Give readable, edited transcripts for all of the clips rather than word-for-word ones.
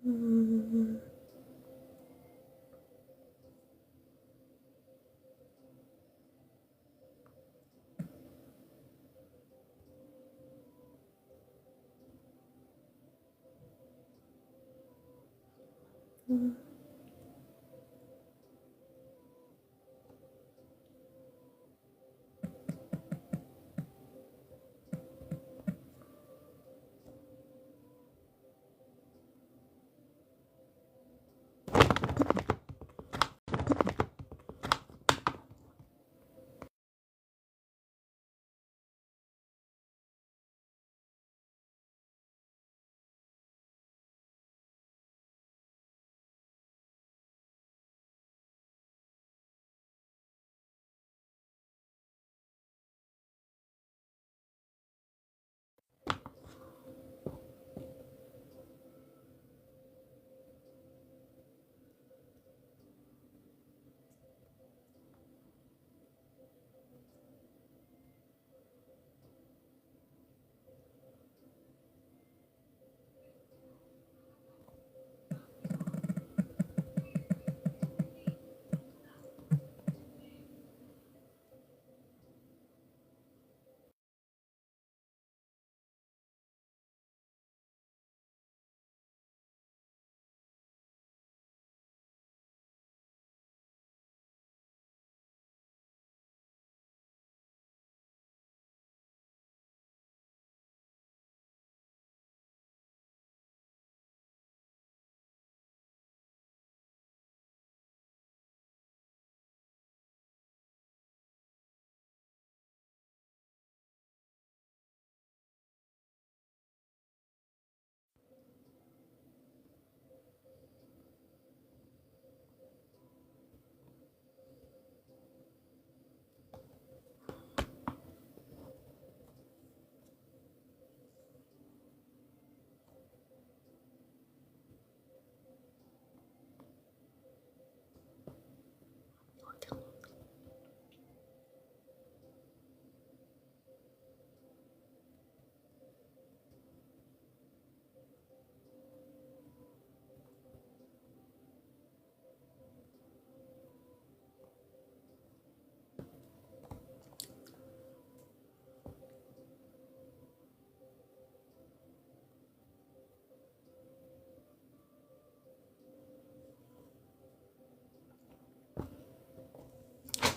음, 음.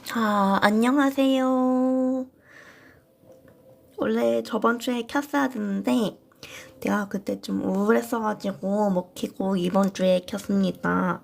자, 안녕하세요. 원래 저번 주에 켰어야 됐는데 내가 그때 좀 우울했어가지고 못 켜고 이번 주에 켰습니다.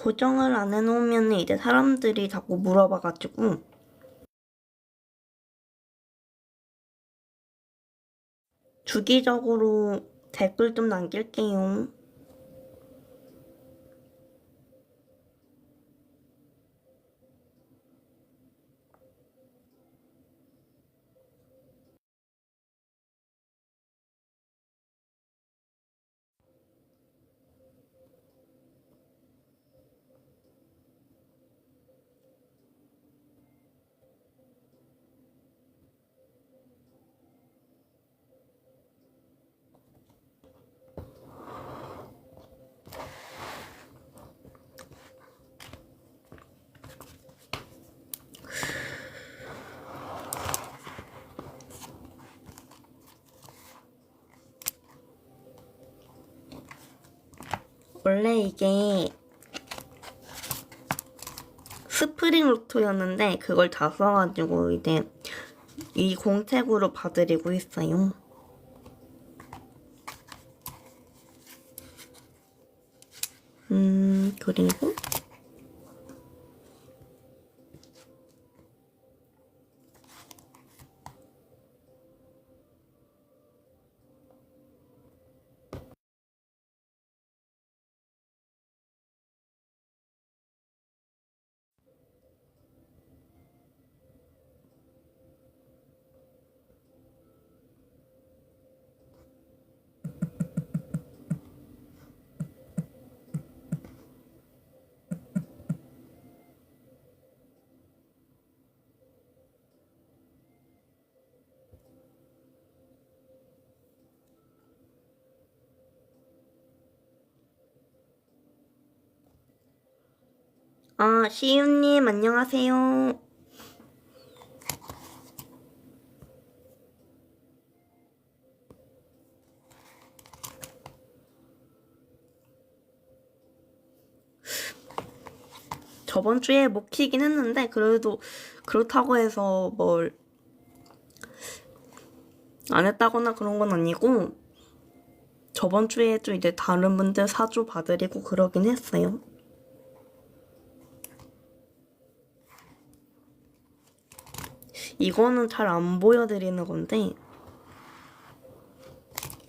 고정을 안 해놓으면 이제 사람들이 자꾸 물어봐가지고 주기적으로 댓글 좀 남길게요. 원래 이게 스프링 로토였는데 그걸 다 써가지고 이제 이 공책으로 봐드리고 있어요. 그리고 시윤님 안녕하세요. 저번 주에 못 키긴 했는데 그래도 그렇다고 해서 뭘 안 했다거나 그런 건 아니고 저번 주에도 이제 다른 분들 사주 봐드리고 그러긴 했어요. 이거는 잘 안 보여드리는 건데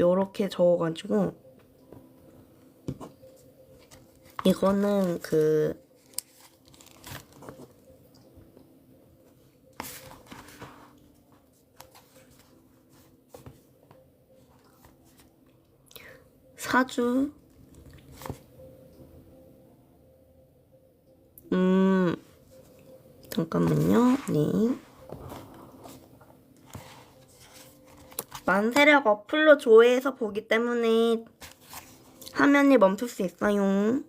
요렇게 적어가지고 이거는 사주 잠깐만요. 네. 만세력 어플로 조회해서 보기 때문에 화면이 멈출 수 있어요.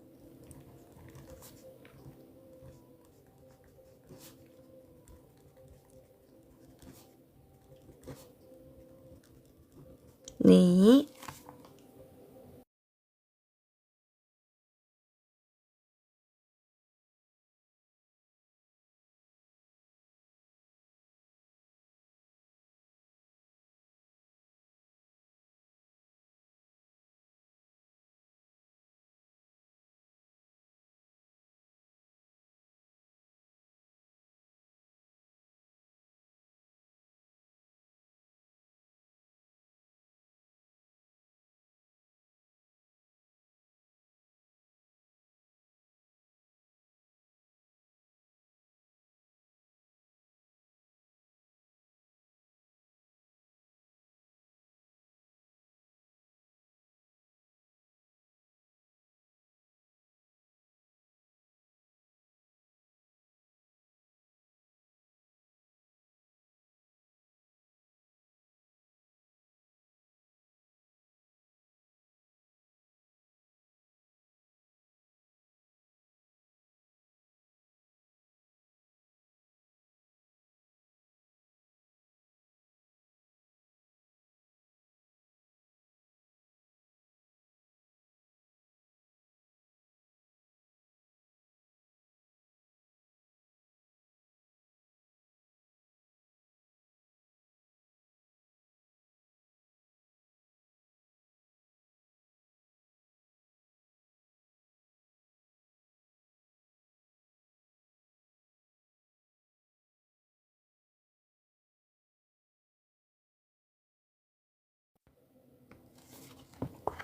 네.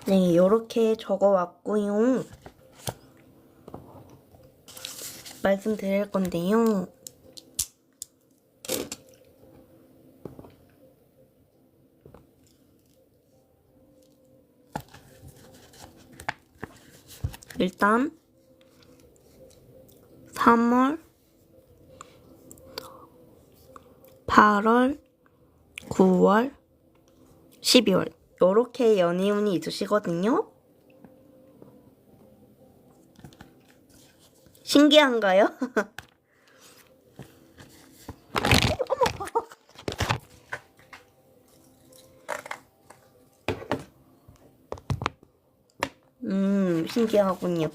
네, 요렇게 적어왔고요. 말씀드릴 건데요. 일단 3월, 8월, 9월, 12월 요렇게 연이운이 있으시거든요. 신기한가요? 신기하군요.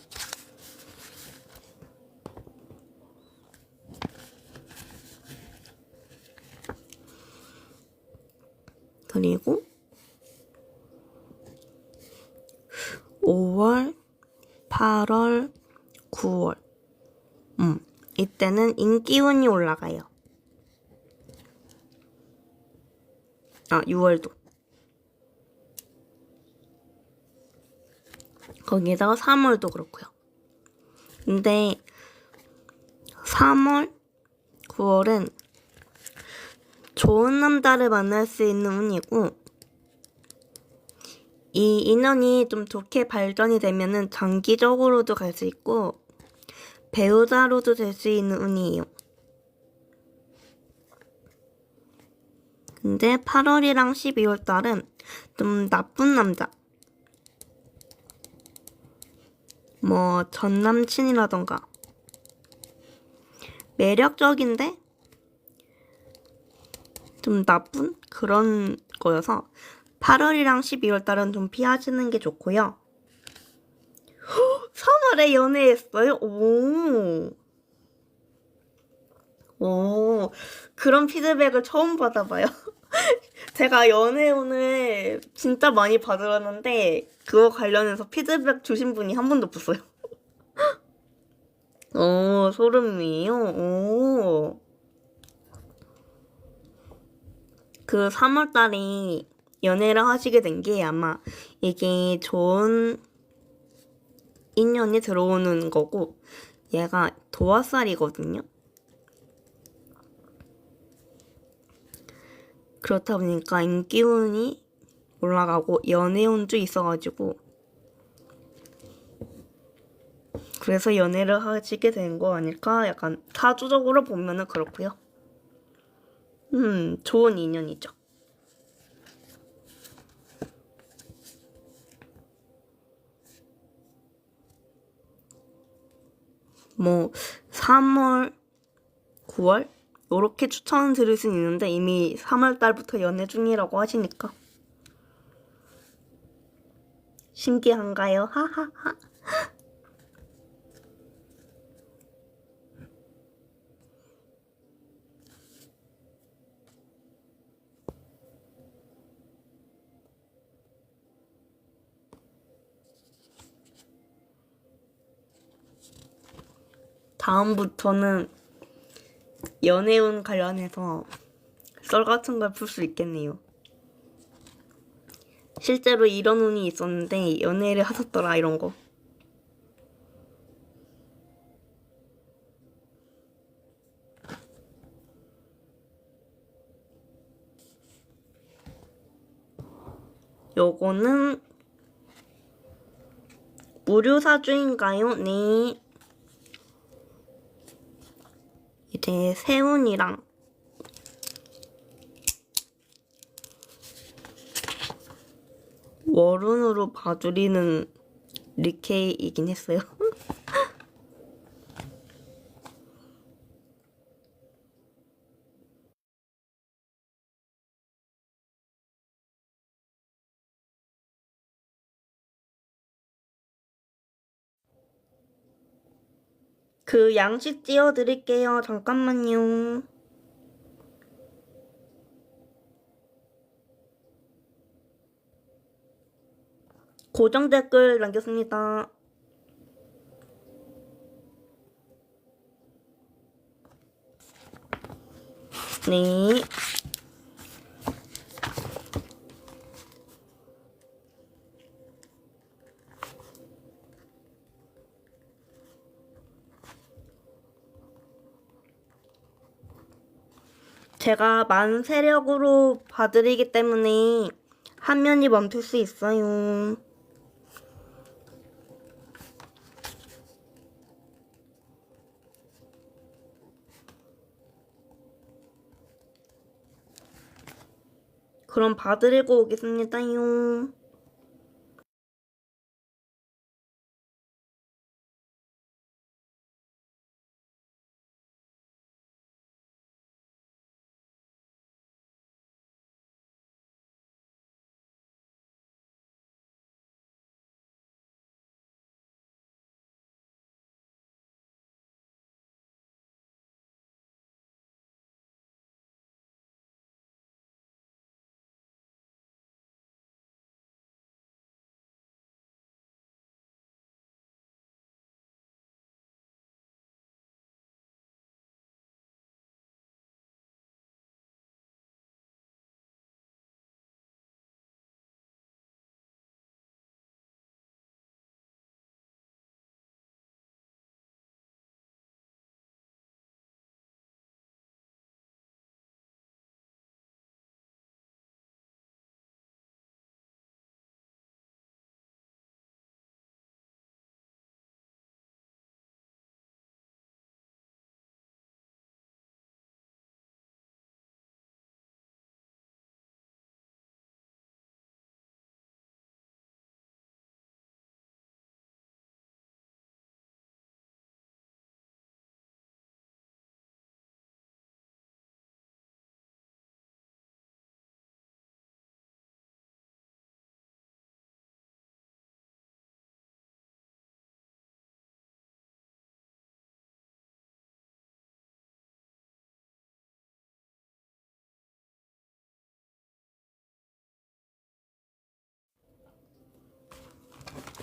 5월, 8월, 9월. 이때는 인기운이 올라가요. 6월도. 거기다가 3월도 그렇고요. 근데 3월, 9월은 좋은 남자를 만날 수 있는 운이고, 이 인연이 좀 좋게 발전이 되면은 장기적으로도 갈 수 있고 배우자로도 될 수 있는 운이에요. 근데 8월이랑 12월 달은 좀 나쁜 남자, 뭐 전 남친이라던가 매력적인데 좀 나쁜 그런 거여서 8월이랑 12월 달은 좀 피하시는 게 좋고요. 3월에 연애했어요? 오, 그런 피드백을 처음 받아봐요. 제가 연애운을 진짜 많이 받아봤는데 그거 관련해서 피드백 주신 분이 한 번도 없었어요. 오, 소름이에요. 오. 그 3월달에 연애를 하시게 된 게 아마 이게 좋은 인연이 들어오는 거고 얘가 도화살이거든요. 그렇다 보니까 인기운이 올라가고 연애운도 있어가지고 그래서 연애를 하시게 된 거 아닐까? 약간 사주적으로 보면은 그렇고요. 좋은 인연이죠. 뭐 3월, 9월 요렇게 추천드릴 수는 있는데 이미 3월 달부터 연애 중이라고 하시니까 신기한가요? 하하하. 다음부터는 연애운 관련해서 썰 같은 걸 풀 수 있겠네요. 실제로 이런 운이 있었는데 연애를 하셨더라 이런 거. 요거는 무료사주인가요? 네. 이제 세운이랑 월운으로 봐드리는 리케이이긴 했어요. 그 양식 띄워드릴게요. 잠깐만요. 고정 댓글 남겼습니다. 네. 제가 만 세력으로 봐드리기 때문에 화면이 멈출 수 있어요. 그럼 봐드리고 오겠습니다요.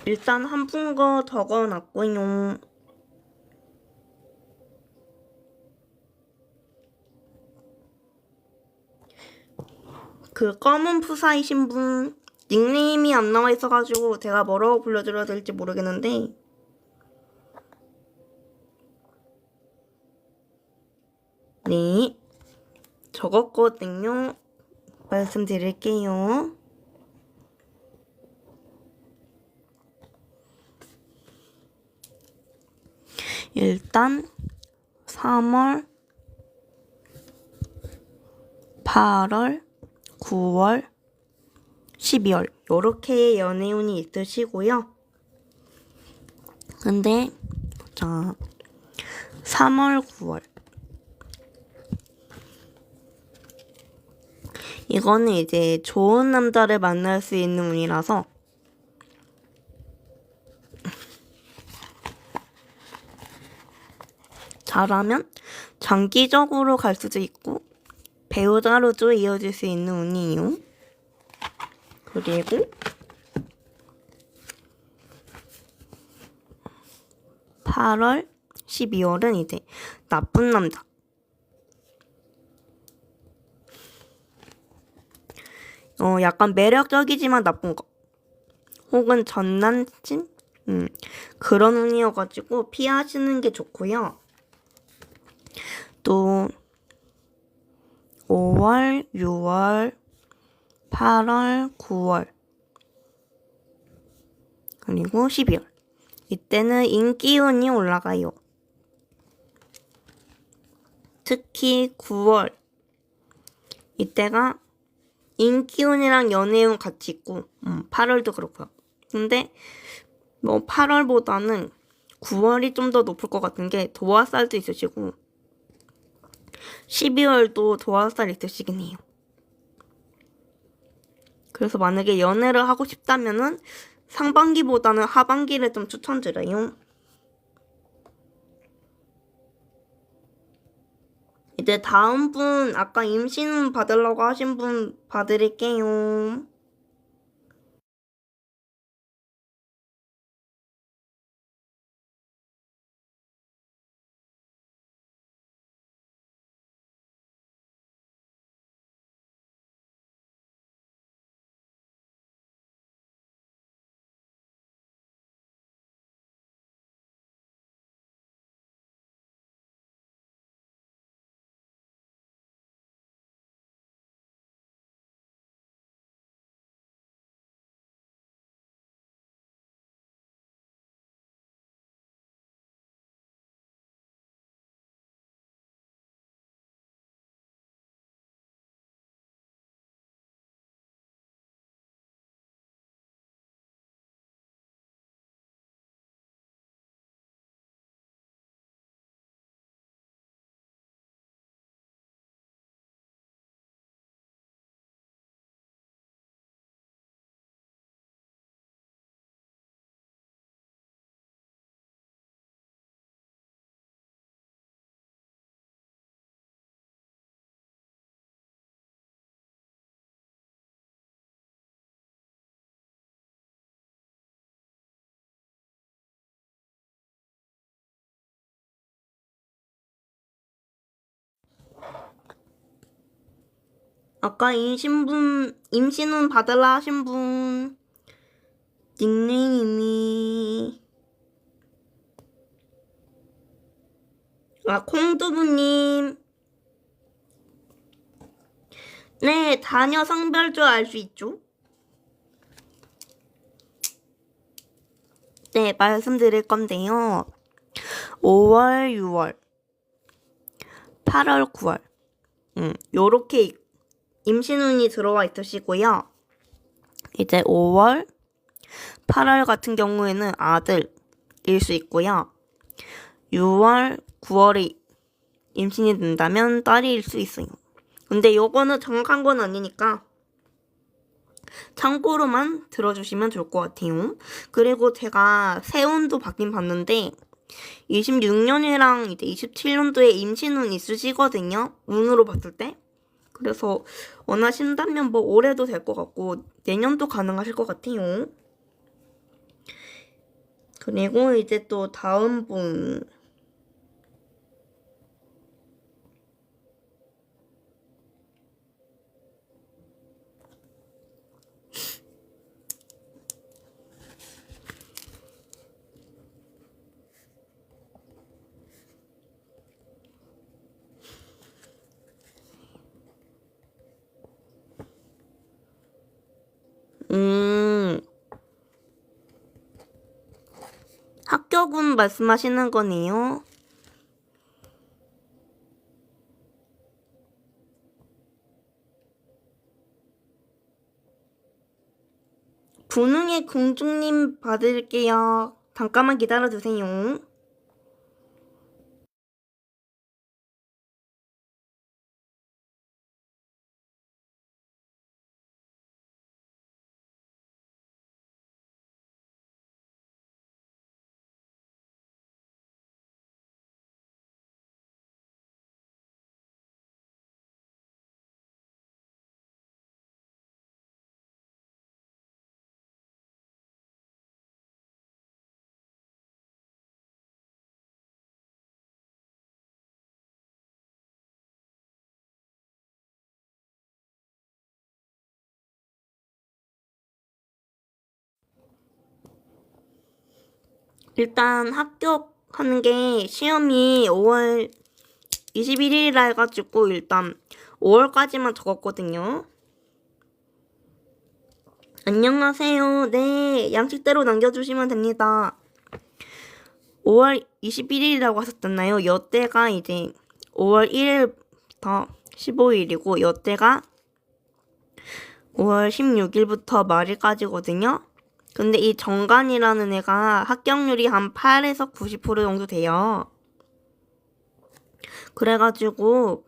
일단 한 푼 거 적어놨고요. 그 검은 푸사이신 분 닉네임이 안 나와 있어가지고 제가 뭐라고 불러드려야 될지 모르겠는데 네 적었거든요. 말씀드릴게요. 일단 3월 8월 9월 12월 요렇게 연애운이 있으시고요. 근데 자 3월 9월 이거는 이제 좋은 남자를 만날 수 있는 운이라서 잘하면 장기적으로 갈 수도 있고 배우자로도 이어질 수 있는 운이에요. 그리고 8월, 12월은 이제 나쁜 남자. 약간 매력적이지만 나쁜 거. 혹은 전남친? 그런 운이어가지고 피하시는 게 좋고요. 또 5월, 6월, 8월, 9월 그리고 12월 이때는 인기운이 올라가요. 특히 9월 이때가 인기운이랑 연애운 같이 있고 8월도 그렇고요. 근데 뭐 8월보다는 9월이 좀 더 높을 것 같은 게 도화살도 있으시고 12월도 도화살 있으시긴 해요. 그래서 만약에 연애를 하고 싶다면은 상반기보다는 하반기를 좀 추천드려요. 이제 다음 분 아까 임신 받으려고 하신 분 봐드릴게요. 아까 임신운 받으라 하신 분 닉네임이 콩두부님. 네, 자녀 성별조 알 수 있죠? 네, 말씀드릴 건데요. 5월, 6월, 8월, 9월 요렇게 임신운이 들어와 있으시고요. 이제 5월, 8월 같은 경우에는 아들일 수 있고요. 6월, 9월이 임신이 된다면 딸일 수 있어요. 근데 요거는 정확한 건 아니니까 참고로만 들어주시면 좋을 것 같아요. 그리고 제가 세운도 받긴 봤는데 26년이랑 이제 27년도에 임신운 있으시거든요. 운으로 봤을 때. 그래서 원하신다면 뭐 올해도 될 것 같고 내년도 가능하실 것 같아요. 그리고 이제 또 다음 분. 합격은 말씀하시는 거네요. 분홍의 공주님 받을게요. 잠깐만 기다려주세요. 일단 합격하는 게 시험이 5월 21일이라 해가지고 일단 5월까지만 적었거든요. 안녕하세요. 네, 양식대로 남겨주시면 됩니다. 5월 21일이라고 하셨잖아요. 여때가 이제 5월 1일부터 15일이고 여때가 5월 16일부터 말일까지거든요. 근데 이 정관이라는 애가 합격률이 한 8에서 90% 정도 돼요. 그래가지고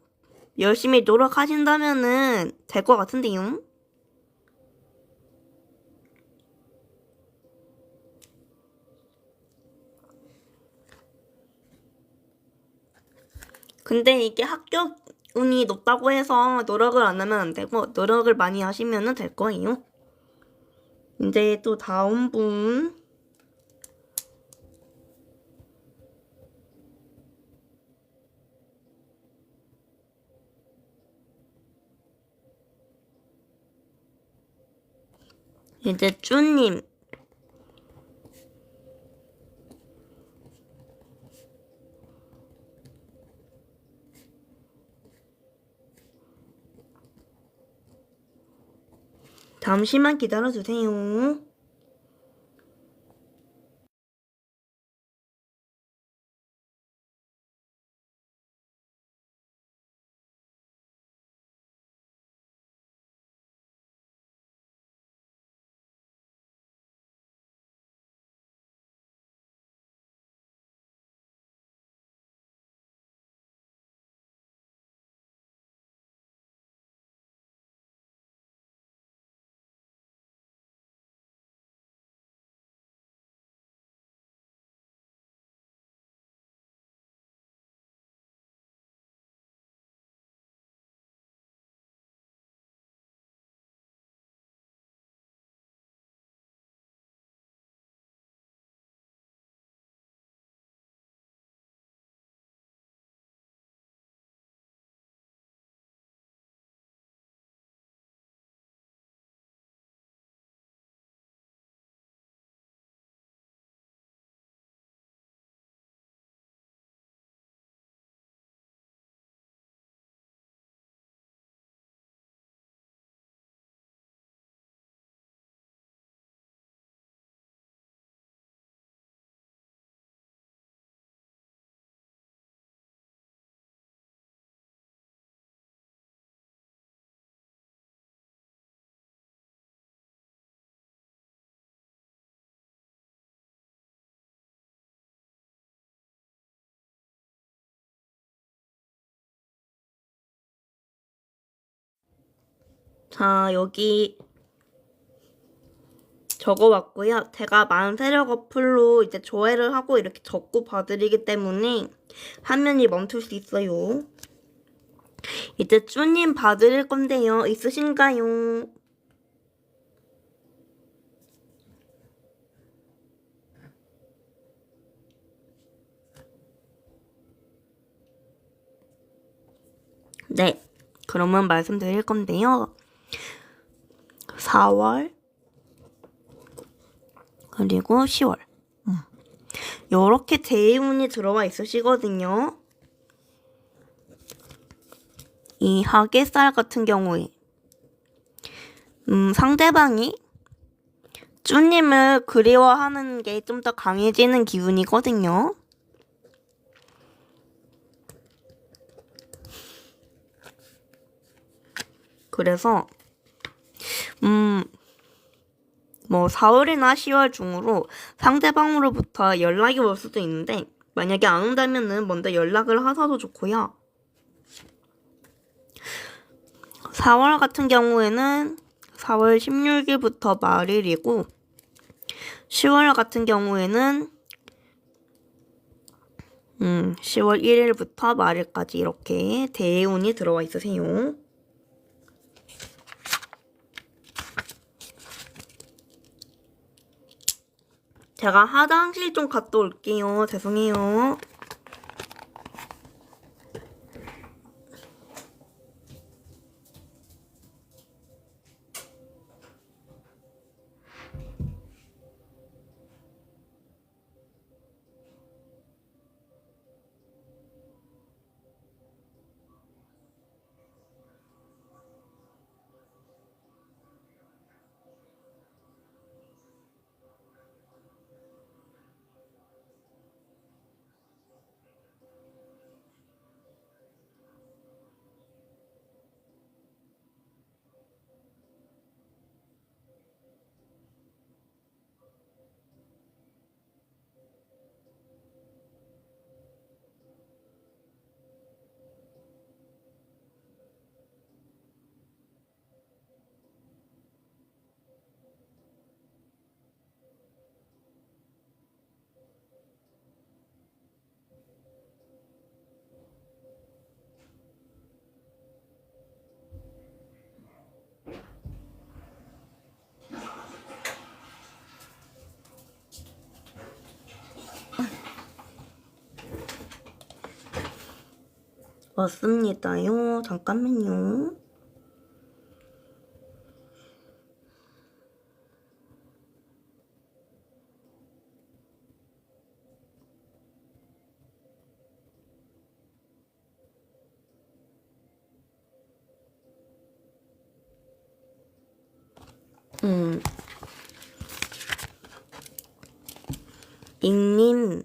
열심히 노력하신다면은 될 것 같은데요. 근데 이게 합격운이 높다고 해서 노력을 안 하면 안 되고 노력을 많이 하시면은 될 거예요. 이제 또 다음 분. 이제 쭈님. 잠시만 기다려주세요. 자, 여기 적어왔고요. 제가 만세력 어플로 이제 조회를 하고 이렇게 적고 봐드리기 때문에 화면이 멈출 수 있어요. 이제 쭈님 봐드릴 건데요. 있으신가요? 네, 그러면 말씀드릴 건데요. 4월 그리고 10월 요렇게 대운이 들어와 있으시거든요. 이 하계살 같은 경우에 상대방이 쭈님을 그리워하는 게 좀 더 강해지는 기운이거든요. 그래서 4월이나 10월 중으로 상대방으로부터 연락이 올 수도 있는데 만약에 안 온다면은 먼저 연락을 하셔도 좋고요. 4월 같은 경우에는 4월 16일부터 말일이고 10월 같은 경우에는 10월 1일부터 말일까지 이렇게 대운이 들어와 있으세요. 제가 화장실 좀 갔다 올게요. 죄송해요. 왔습니다요. 잠깐만요. 닉님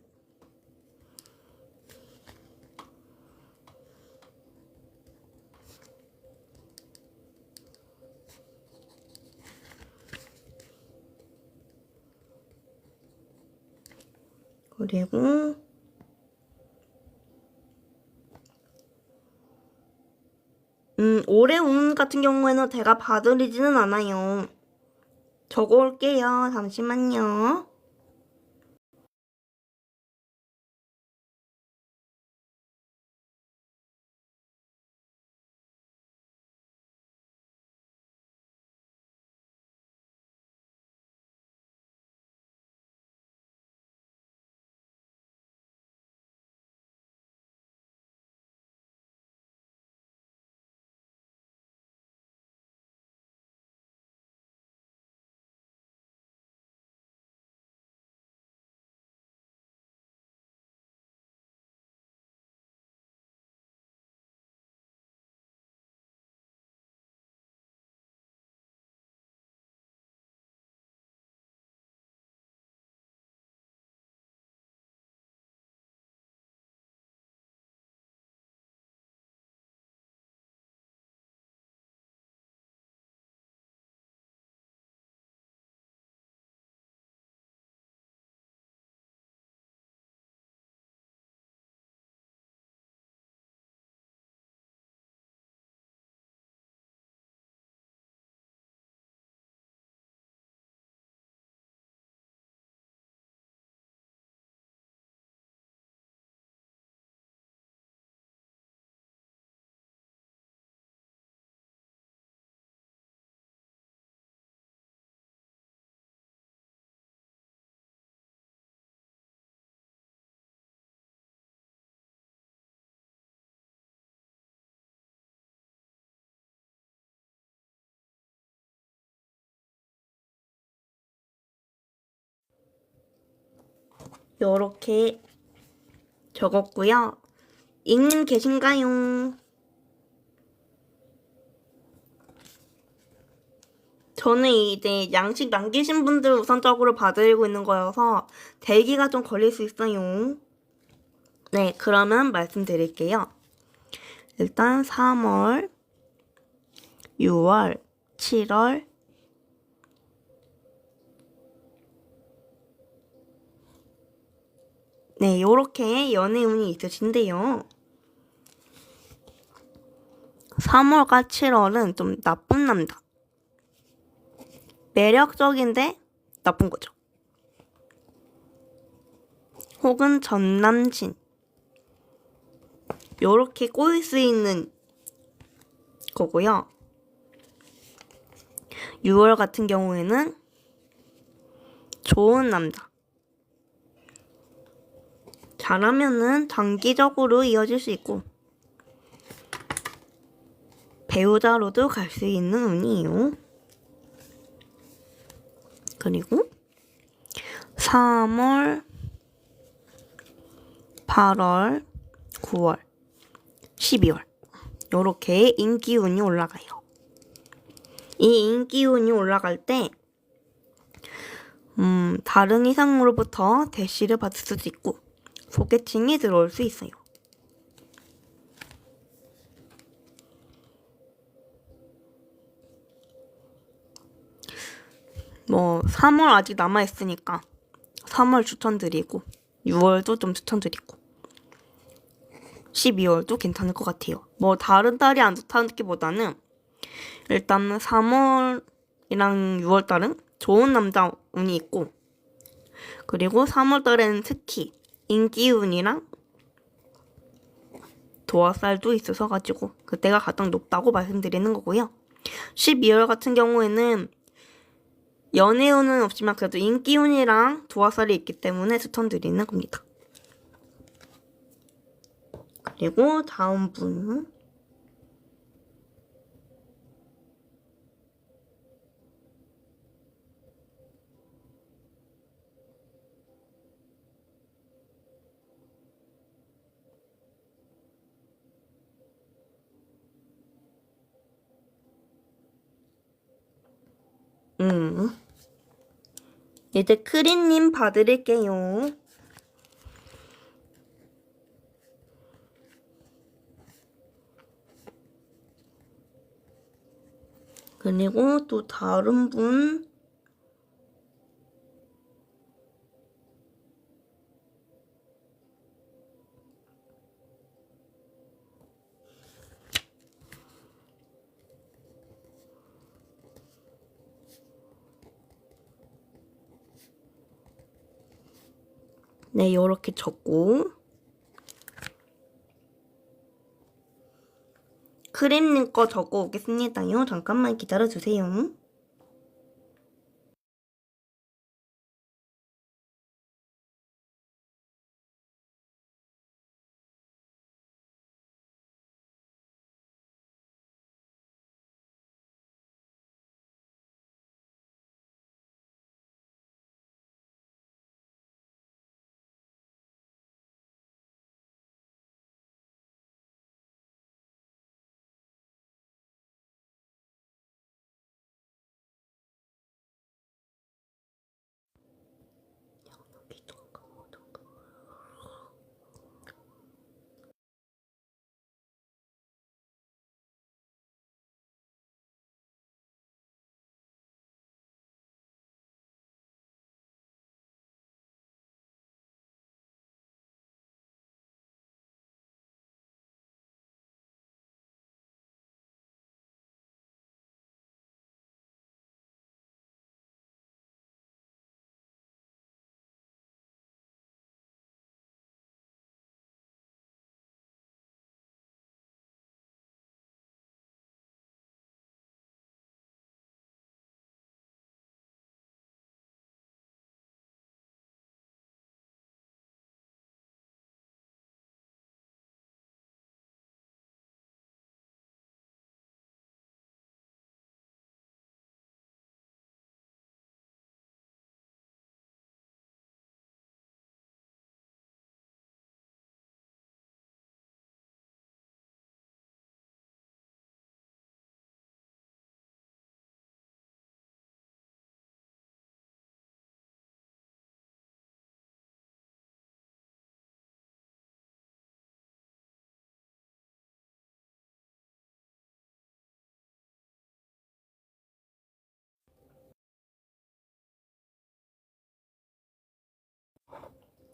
그리고 올해 운 같은 경우에는 제가 봐드리지는 않아요. 적어올게요. 잠시만요. 요렇게 적었고요. 잉님 계신가요? 저는 이제 양식 남기신 분들 우선적으로 봐드리고 있는 거여서 대기가 좀 걸릴 수 있어요. 네, 그러면 말씀드릴게요. 일단 3월, 6월, 7월, 네, 요렇게 연애운이 있으신데요. 3월과 7월은 좀 나쁜 남자. 매력적인데 나쁜 거죠. 혹은 전 남친. 요렇게 꼬일 수 있는 거고요. 6월 같은 경우에는 좋은 남자. 잘하면은 장기적으로 이어질 수 있고 배우자로도 갈 수 있는 운이에요. 그리고 3월, 8월, 9월, 12월 요렇게 인기운이 올라가요. 이 인기운이 올라갈 때 다른 이상으로부터 대시를 받을 수도 있고 소개팅이 들어올 수 있어요. 뭐 3월 아직 남아있으니까 3월 추천드리고 6월도 좀 추천드리고 12월도 괜찮을 것 같아요. 뭐 다른 달이 안 좋다기보다는 일단 3월이랑 6월달은 좋은 남자 운이 있고 그리고 3월달에는 특히 인기운이랑 도화살도 있어서 가지고 그때가 가장 높다고 말씀드리는 거고요. 12월 같은 경우에는 연애운은 없지만 그래도 인기운이랑 도화살이 있기 때문에 추천드리는 겁니다. 그리고 다음 분 이제 크리님 봐드릴게요. 그리고 또 다른 분 네, 요렇게 적고 크림님 거 적어 오겠습니다요. 잠깐만 기다려주세요.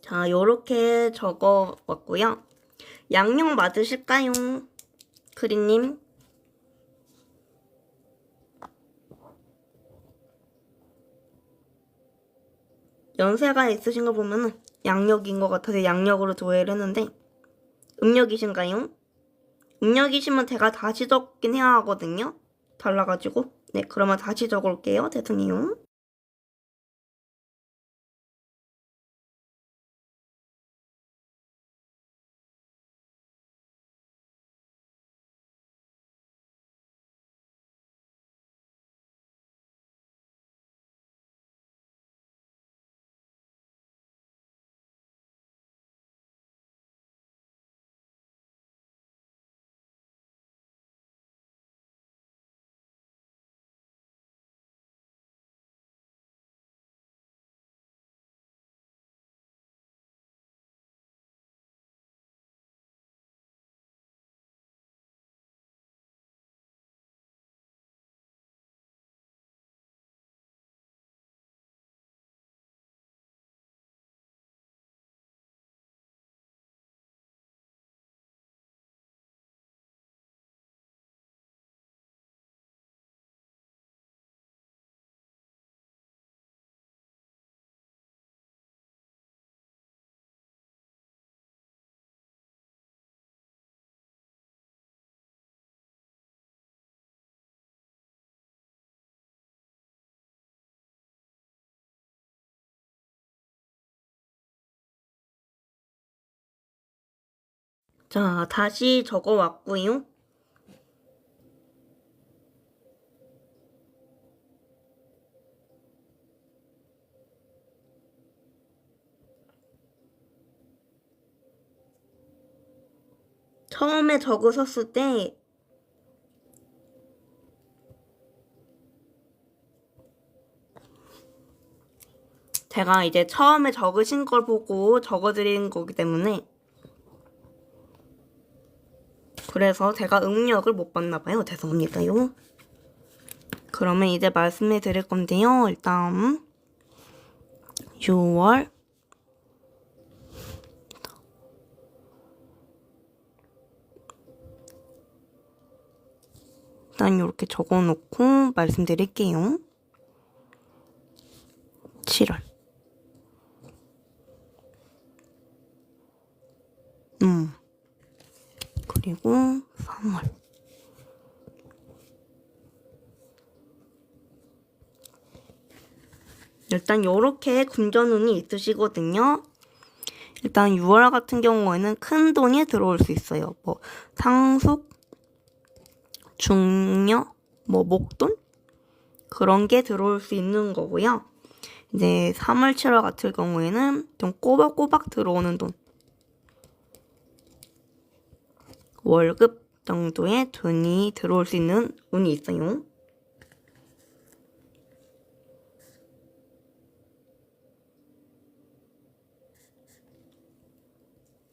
자, 요렇게 적어 왔고요. 양력 맞으실까요? 크리님? 연세가 있으신 거 보면은 양력인 것 같아서 양력으로 조회를 했는데 음력이신가요? 음력이시면 제가 다시 적긴 해야 하거든요. 달라가지고. 네, 그러면 다시 적을게요. 죄송해요. 자, 다시 적어 왔고요. 처음에 적으셨을 때 제가 이제 처음에 적으신 걸 보고 적어드린 거기 때문에 그래서 제가 음력을 못 봤나 봐요. 죄송합니다요. 그러면 이제 말씀해 드릴 건데요. 일단 6월 일단 이렇게 적어놓고 말씀드릴게요. 7월 그리고 3월 일단 요렇게 금전운이 있으시거든요. 일단 6월 같은 경우에는 큰 돈이 들어올 수 있어요. 뭐 상속, 중녀, 뭐 목돈 그런 게 들어올 수 있는 거고요. 이제 3월, 7월 같은 경우에는 좀 꼬박꼬박 들어오는 돈. 월급 정도의 돈이 들어올 수 있는 운이 있어요.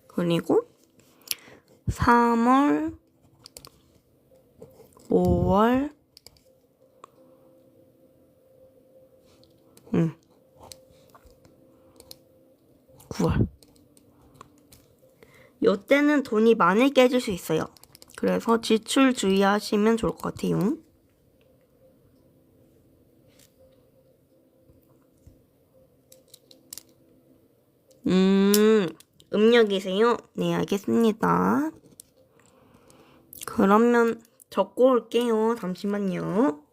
그리고 3월, 5월, 9월. 요때는 돈이 많이 깨질 수 있어요. 그래서 지출 주의하시면 좋을 것 같아요. 음력이세요? 네, 알겠습니다. 그러면 적고 올게요. 잠시만요.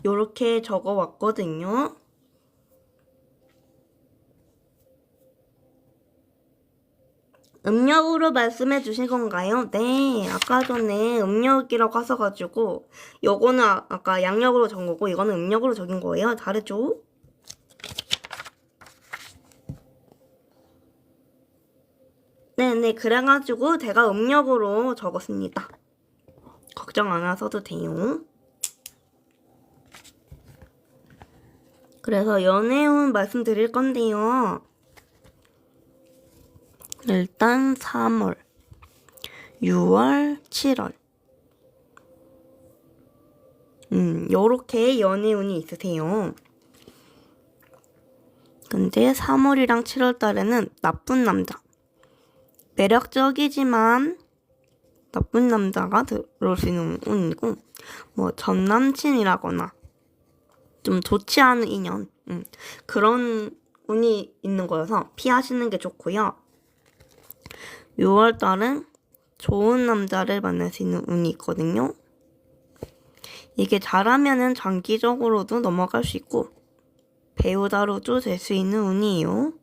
요렇게 적어 왔거든요. 음력으로 말씀해 주신 건가요? 네, 아까 전에 음력이라고 하셔가지고 요거는 아까 양력으로 적은 거고 이거는 음력으로 적인 거예요. 다르죠? 네네, 그래가지고 제가 음력으로 적었습니다. 걱정 안 하셔도 돼요. 그래서 연애운 말씀드릴 건데요. 일단 3월, 6월, 7월. 요렇게 연애운이 있으세요. 근데 3월이랑 7월 달에는 나쁜 남자. 매력적이지만 나쁜 남자가 들어올 수 있는 운이고, 뭐, 전 남친이라거나, 좀 좋지 않은 인연, 그런 운이 있는 거여서 피하시는 게 좋고요. 6월 달은 좋은 남자를 만날 수 있는 운이 있거든요. 이게 잘하면은 장기적으로도 넘어갈 수 있고, 배우자로도 될 수 있는 운이에요.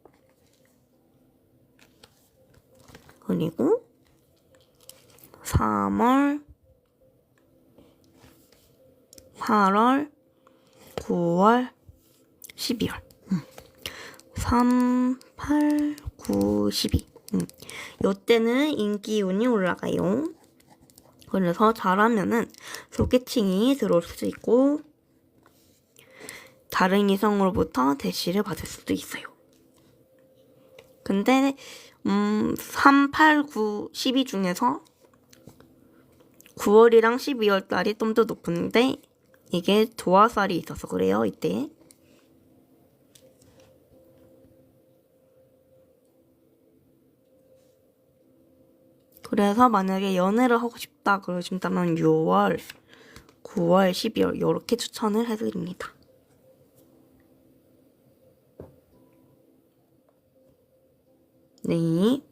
그리고 3월, 8월, 9월, 12월. 3, 8, 9, 12. 요때는 인기운이 올라가요. 그래서 잘하면은 소개팅이 들어올 수도 있고, 다른 이성으로부터 대시를 받을 수도 있어요. 근데 3, 8, 9, 12 중에서 9월이랑 12월 달이 좀 더 높은데 이게 도화살이 있어서 그래요, 이때. 그래서 만약에 연애를 하고 싶다 그러신다면 6월, 9월, 12월 이렇게 추천을 해드립니다. 네.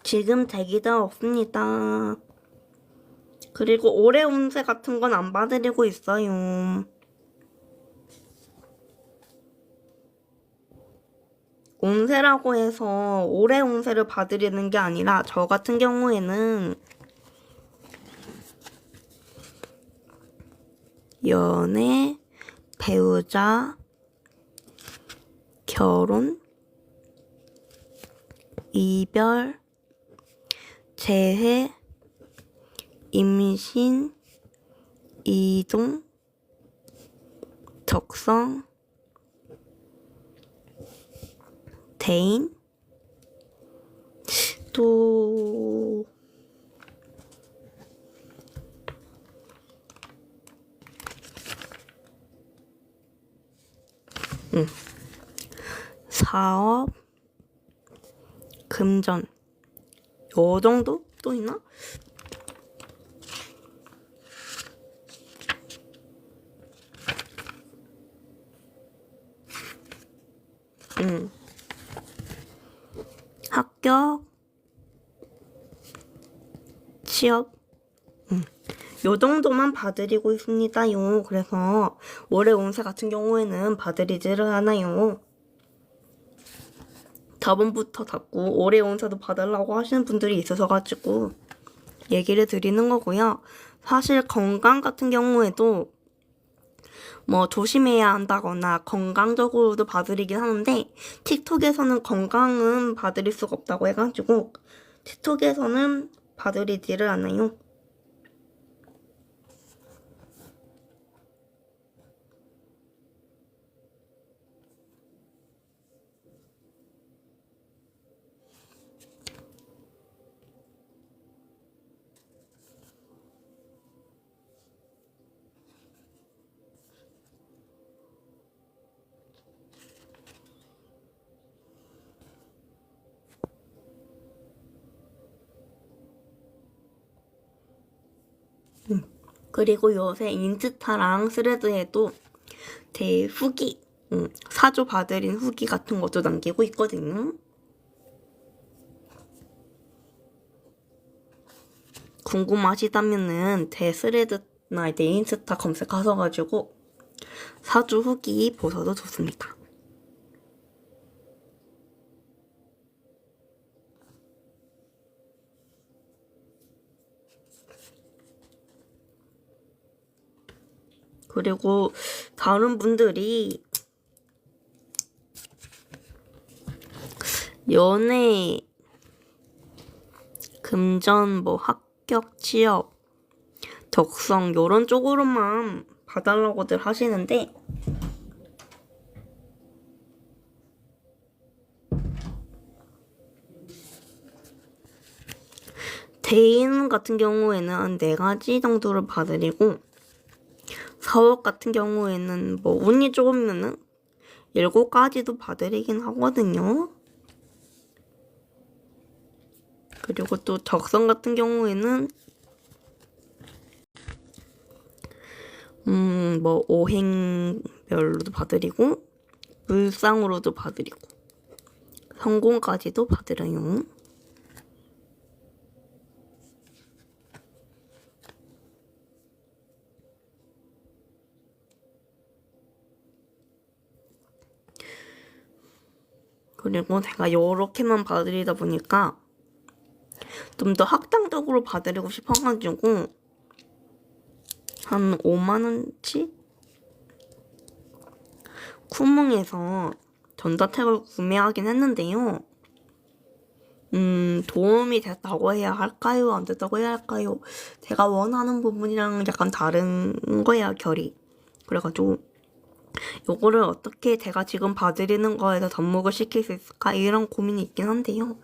지금 대기가 없습니다. 그리고 올해 운세 같은 건 안 봐드리고 있어요. 운세라고 해서 올해 운세를 봐드리는 게 아니라 저 같은 경우에는 연애, 배우자, 결혼, 이별, 재회, 임신, 이동, 적성, 대인, 또 사업, 금전 요 정도 또 있나? 합격, 취업, 요 정도만 봐드리고 있습니다요. 그래서 올해 운세 같은 경우에는 봐드리지를 않아요. 저번부터 자꾸 올해 운세도 봐달라고 하시는 분들이 있으셔가지고 얘기를 드리는 거고요. 사실 건강 같은 경우에도 뭐 조심해야 한다거나 건강적으로도 봐드리긴 하는데 틱톡에서는 건강은 봐드릴 수가 없다고 해가지고 틱톡에서는 봐드리지를 않아요. 그리고 요새 인스타랑 스레드에도 제 후기, 사주 봐드린 후기 같은 것도 남기고 있거든요. 궁금하시다면은 제 스레드나 내 인스타 검색하셔가지고 사주 후기 보셔도 좋습니다. 그리고 다른 분들이 연애, 금전, 뭐 합격, 취업, 적성 요런 쪽으로만 봐달라고들 하시는데 대인 같은 경우에는 한 4가지 정도를 봐드리고 사업 같은 경우에는 뭐 운이 조금면은 7가지도 봐드리긴 하거든요. 그리고 또 적성 같은 경우에는 뭐 오행별로도 봐드리고 물상으로도 봐드리고 성공까지도 봐드려요. 그리고 제가 요렇게만 봐드리다 보니까 좀 더 확장적으로 봐드리고 싶어가지고 한 5만원치? 쿠몽에서 전자책을 구매하긴 했는데요. 도움이 됐다고 해야 할까요? 안 됐다고 해야 할까요? 제가 원하는 부분이랑 약간 다른 거야, 결이. 그래가지고 요거를 어떻게 제가 지금 봐드리는 거에서 접목을 시킬 수 있을까? 이런 고민이 있긴 한데요.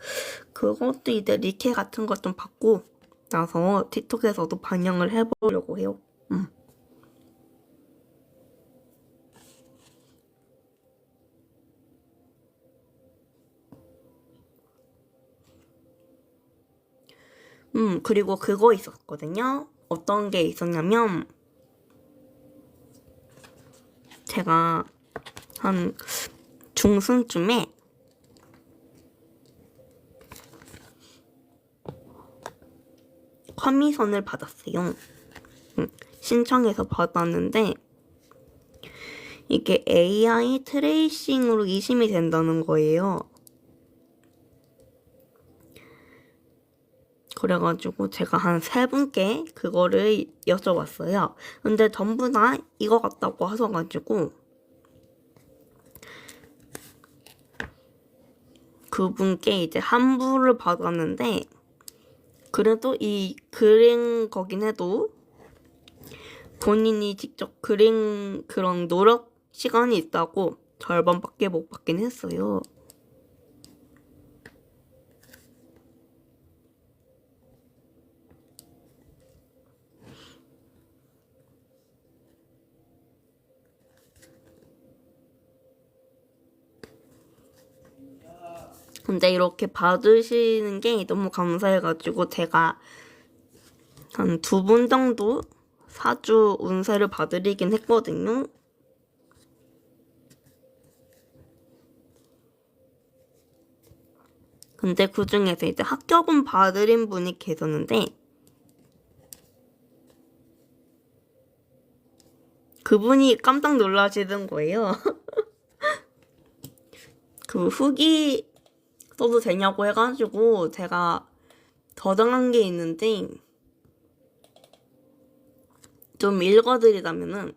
그것도 이제 리케 같은 것 좀 받고 나서 틱톡에서도 반영을 해보려고 해요. 그리고 그거 있었거든요. 어떤 게 있었냐면 제가 한 중순쯤에 커미션을 받았어요. 신청해서 받았는데 이게 AI 트레이싱으로 이심이 된다는 거예요. 그래가지고 제가 한 3분께 그거를 여쭤봤어요. 근데 전부 다 이거 같다고 하셔가지고 그분께 이제 환불을 받았는데 그래도 이 그린 거긴 해도 본인이 직접 그린 그런 노력 시간이 있다고 절반밖에 못 받긴 했어요. 근데 이렇게 받으시는 게 너무 감사해가지고 제가 한 2분 정도 사주 운세를 봐드리긴 했거든요. 근데 그 중에서 이제 합격은 봐드린 분이 계셨는데 그분이 깜짝 놀라시는 거예요. 그 후기 써도 되냐고 해가지고 제가 저장한 게 있는데 좀 읽어드리자면은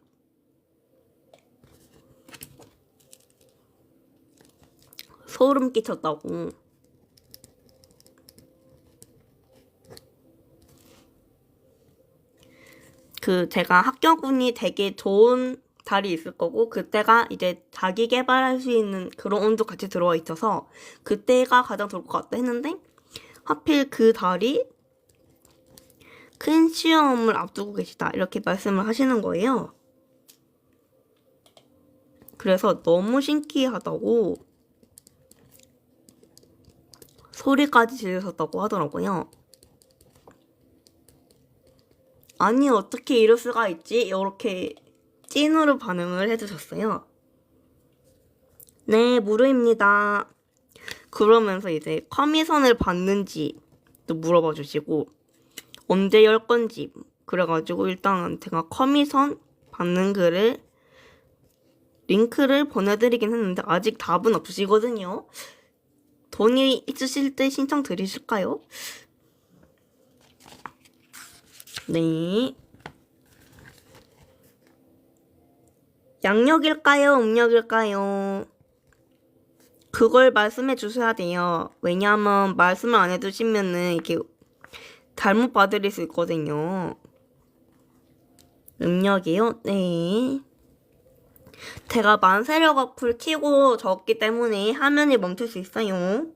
소름 끼쳤다고. 그 제가 합격운이 되게 좋은 달이 있을 거고 그때가 이제 자기 개발할 수 있는 그런 운도 같이 들어와 있어서 그때가 가장 좋을 것 같다 했는데 하필 그 달이 큰 시험을 앞두고 계시다 이렇게 말씀을 하시는 거예요. 그래서 너무 신기하다고 소리까지 지르셨다고 하더라고요. 아니, 어떻게 이럴 수가 있지? 이렇게 찐으로 반응을 해주셨어요. 네, 무료입니다. 그러면서 이제 커미션을 받는지 또 물어봐 주시고, 언제 열 건지. 그래가지고 일단 제가 커미션 받는 글을, 링크를 보내드리긴 했는데, 아직 답은 없으시거든요. 돈이 있으실 때 신청 드리실까요? 네. 양력일까요? 음력일까요? 그걸 말씀해 주셔야 돼요. 왜냐하면 말씀을 안 해주시면은 이렇게 잘못 봐드릴 수 있거든요. 음력이요? 네. 제가 만세력 어플 켜고 적기 때문에 화면이 멈출 수 있어요.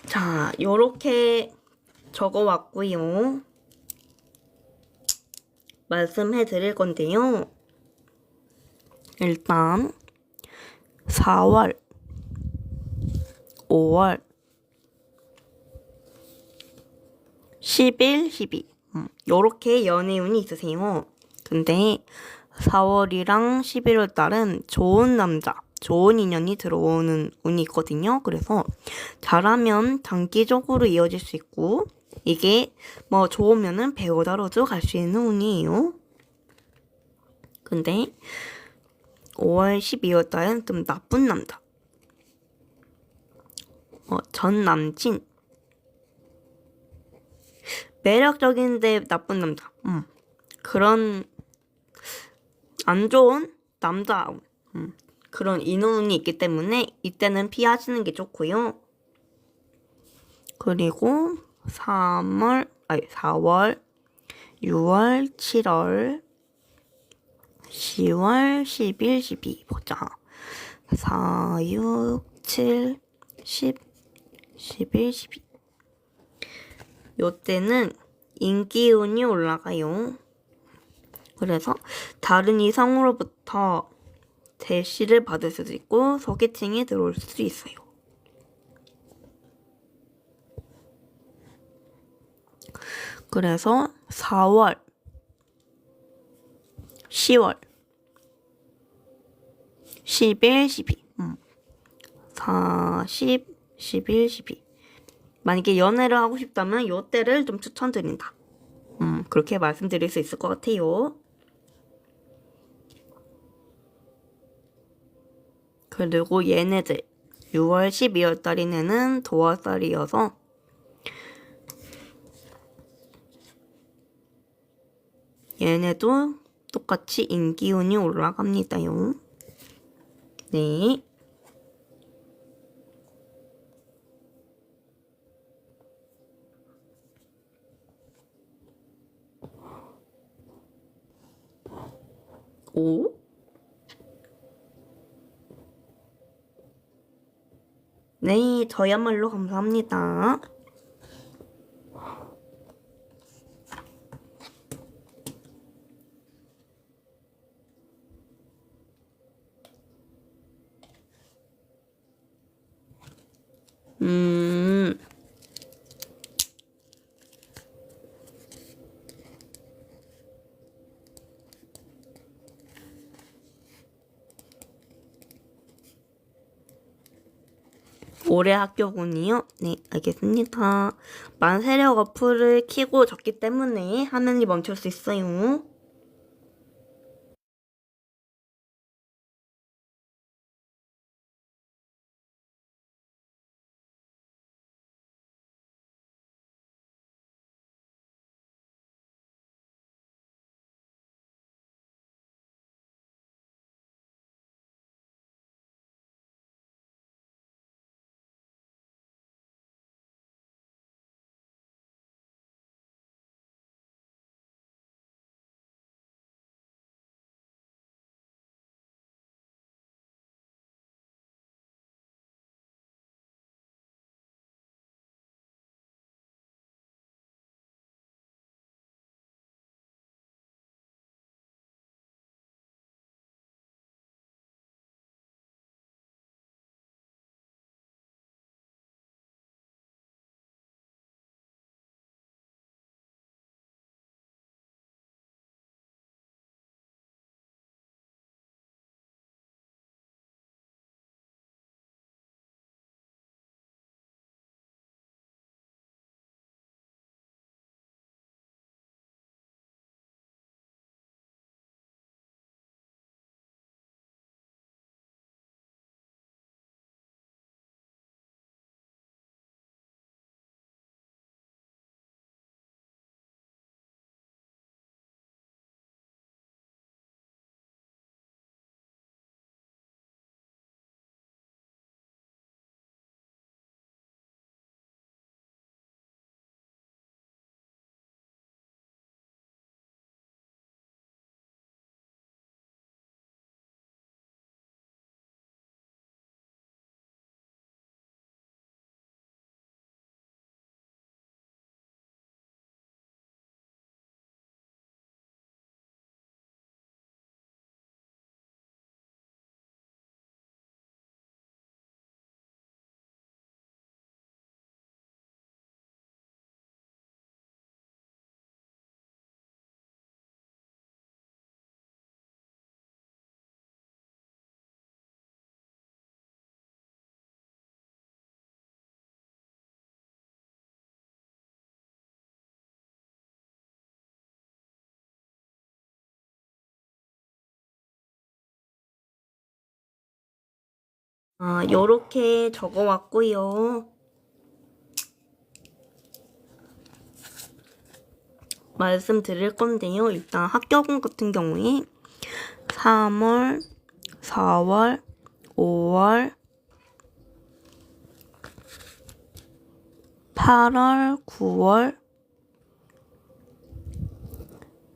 자, 요렇게 적어왔고요. 말씀해 드릴 건데요. 일단 4월, 5월, 10일, 12 요렇게 연애운이 있으세요. 근데 4월이랑 11월 달은 좋은 남자, 좋은 인연이 들어오는 운이 있거든요. 그래서 잘하면 장기적으로 이어질 수 있고, 이게 뭐 좋으면은 배우자로도 갈 수 있는 운이에요. 근데 5월, 12월 달은 좀 나쁜 남자, 전 남친, 매력적인데 나쁜 남자, 그런 안 좋은 남자, 그런 인연운이 있기 때문에 이때는 피하시는 게 좋고요. 그리고 4월, 6월, 7월, 10월, 11, 12 보자. 4, 6, 7, 10, 11, 12 요때는 인기운이 올라가요. 그래서 다른 이성으로부터 대시를 받을 수도 있고 소개팅이 들어올 수도 있어요. 그래서 4월, 10월, 11, 12 4, 10, 11, 12 만약에 연애를 하고 싶다면 요때를 좀 추천드린다. 그렇게 말씀드릴 수 있을 것 같아요. 그리고 얘네들 6월, 12월 달에는 도화살이어서 얘네도 똑같이 인기운이 올라갑니다요. 네. 오? 네, 저야말로 감사합니다. 음, 올해 학교군이요? 네, 알겠습니다. 만세력 어플을 켜고 적기 때문에 화면이 멈출 수 있어요. 요렇게 적어왔고요. 말씀드릴 건데요. 일단 학교군 같은 경우에 3월, 4월, 5월, 8월, 9월,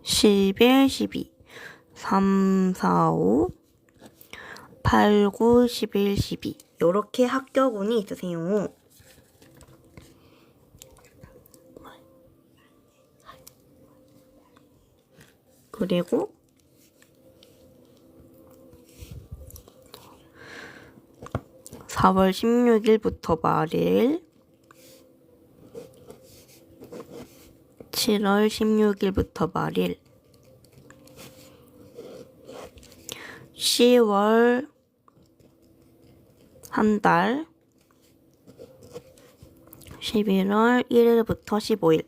10일, 12, 3, 4, 5, 8, 9, 11, 12 요렇게 학교군이 있으세요. 그리고 4월 16일부터 말일, 7월 16일부터 말일, 10월 한 달, 11월 1일부터 15일.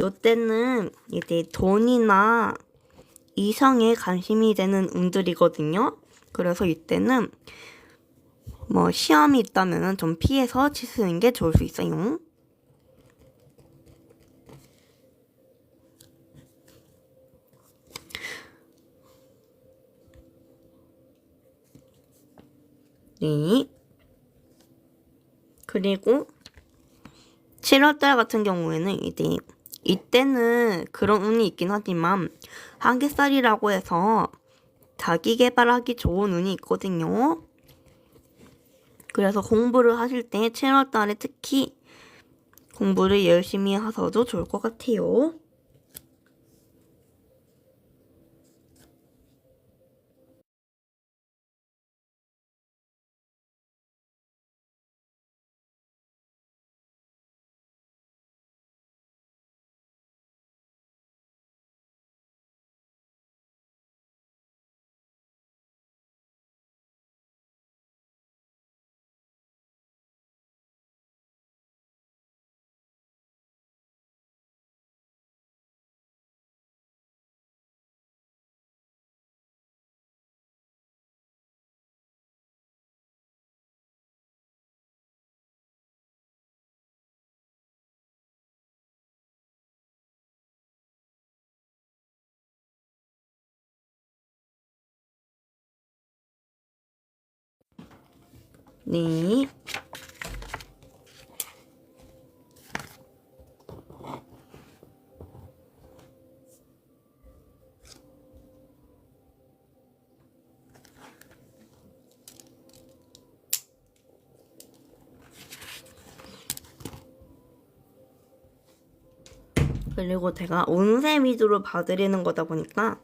요때는 이제 돈이나 이성에 관심이 되는 운들이거든요. 그래서 이때는 뭐 시험이 있다면 좀 피해서 치시는 게 좋을 수 있어요. 네. 그리고 7월달 같은 경우에는 이때는 그런 운이 있긴 하지만 한개살이라고 해서 자기 개발하기 좋은 운이 있거든요. 그래서 공부를 하실 때 7월달에 특히 공부를 열심히 하셔도 좋을 것 같아요. 네. 그리고 제가 운세 위주로 봐드리는 거다 보니까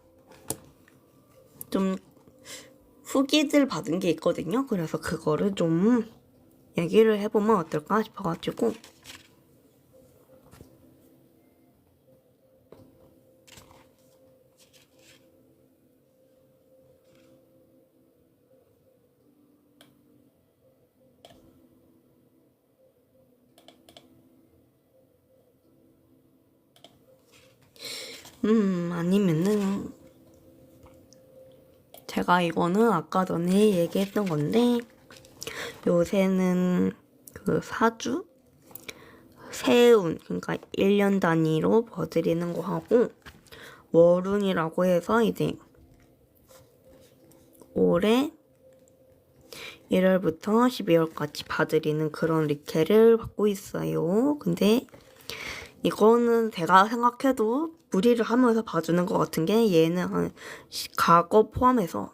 좀 후기들 받은 게 있거든요. 그래서 그거를 좀 얘기를 해보면 어떨까 싶어가지고. 아니면은 제가 이거는 아까 전에 얘기했던 건데 요새는 그 사주? 세운, 그러니까 1년 단위로 봐드리는 거 하고 월운이라고 해서 이제 올해 1월부터 12월까지 봐드리는 그런 리케를 받고 있어요. 근데 이거는 제가 생각해도 무리를 하면서 봐주는 것 같은 게 얘는 한 과거 포함해서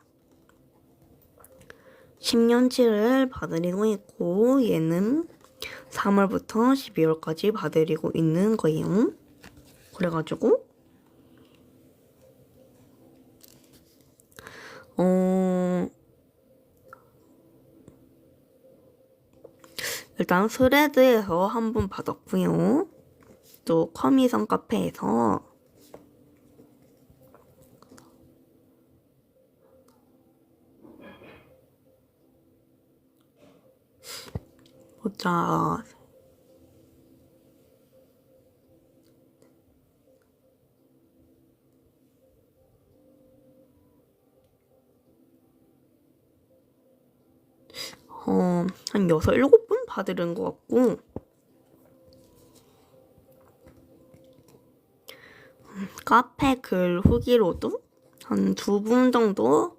10년치를 봐드리고 있고 얘는 3월부터 12월까지 봐드리고 있는 거예요. 그래가지고 일단 스레드에서 한 번 받았고요. 또 커미선 카페에서 보자. 한 6, 7분 받으른 것 같고 카페 글 후기로도 한 2분 정도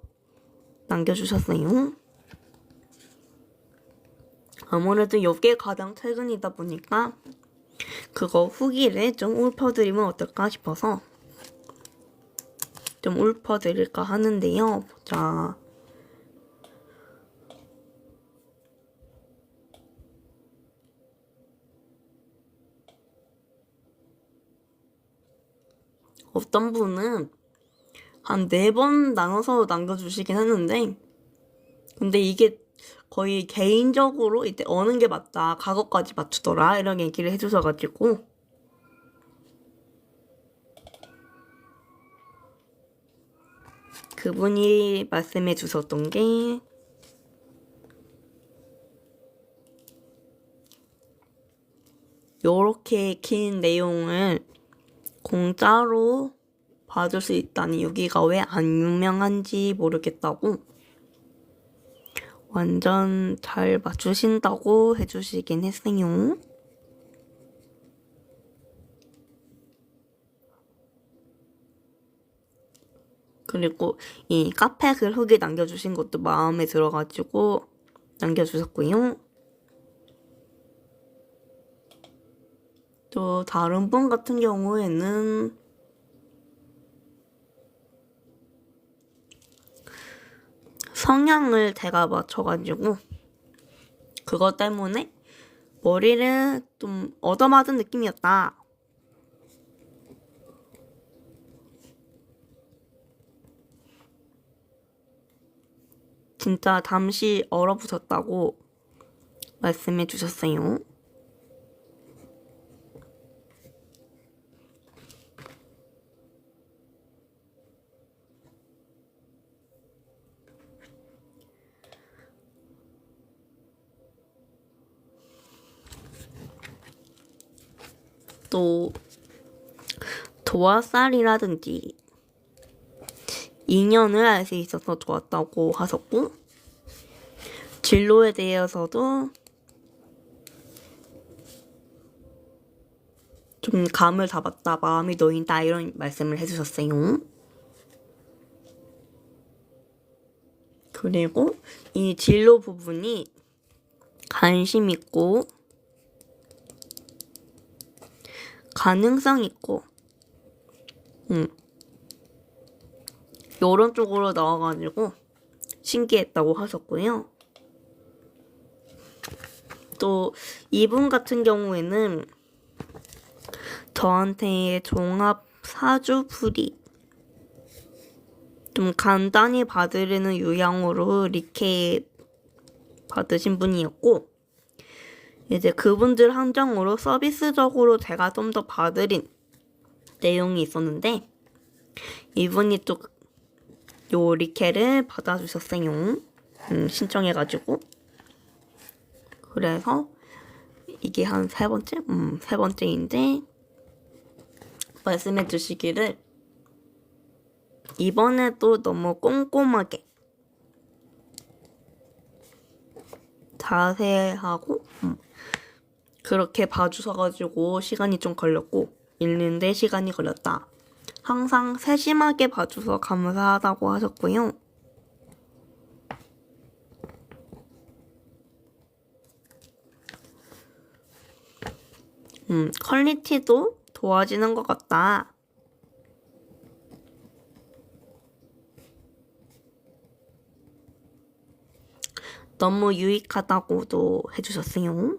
남겨주셨어요. 아무래도 이게 가장 최근이다 보니까 그거 후기를 좀 읊어드리면 어떨까 싶어서 좀 읊어드릴까 하는데요. 자, 어떤 분은 한 4번 나눠서 남겨주시긴 했는데 근데 이게 거의 개인적으로 이때 어느 게 맞다, 과거까지 맞추더라 이런 얘기를 해주셔가지고 그분이 말씀해 주셨던 게 요렇게 긴 내용을 공짜로 받을 수 있다니 여기가 왜 안 유명한지 모르겠다고 완전 잘 맞추신다고 해주시긴 했어요. 그리고 이 카페 글 후기 남겨주신 것도 마음에 들어가지고 남겨주셨고요. 또 다른 분 같은 경우에는 성향을 제가 맞춰가지고 그것 때문에 머리를 좀 얻어맞은 느낌이었다. 진짜 잠시 얼어붙었다고 말씀해 주셨어요. 또 도화살이라든지 인연을 알 수 있어서 좋았다고 하셨고 진로에 대해서도 좀 감을 잡았다, 마음이 놓인다 이런 말씀을 해주셨어요. 그리고 이 진로 부분이 관심 있고 가능성 있고 이런 쪽으로 나와가지고 신기했다고 하셨고요. 또 이분 같은 경우에는 저한테 종합 사주풀이 좀 간단히 봐드리는 유형으로 리케 받으신 분이었고, 이제 그분들 한정으로 서비스적으로 제가 좀 더 봐드린 내용이 있었는데, 이분이 또 요 리케를 받아주셨어요. 신청해가지고. 그래서 이게 한 세 번째? 세 번째인데, 말씀해 주시기를 이번에도 너무 꼼꼼하게 자세하고 그렇게 봐주셔가지고 시간이 좀 걸렸고 읽는데 시간이 걸렸다. 항상 세심하게 봐줘서 감사하다고 하셨고요. 퀄리티도 좋아지는 것 같다. 너무 유익하다고도 해주셨어요.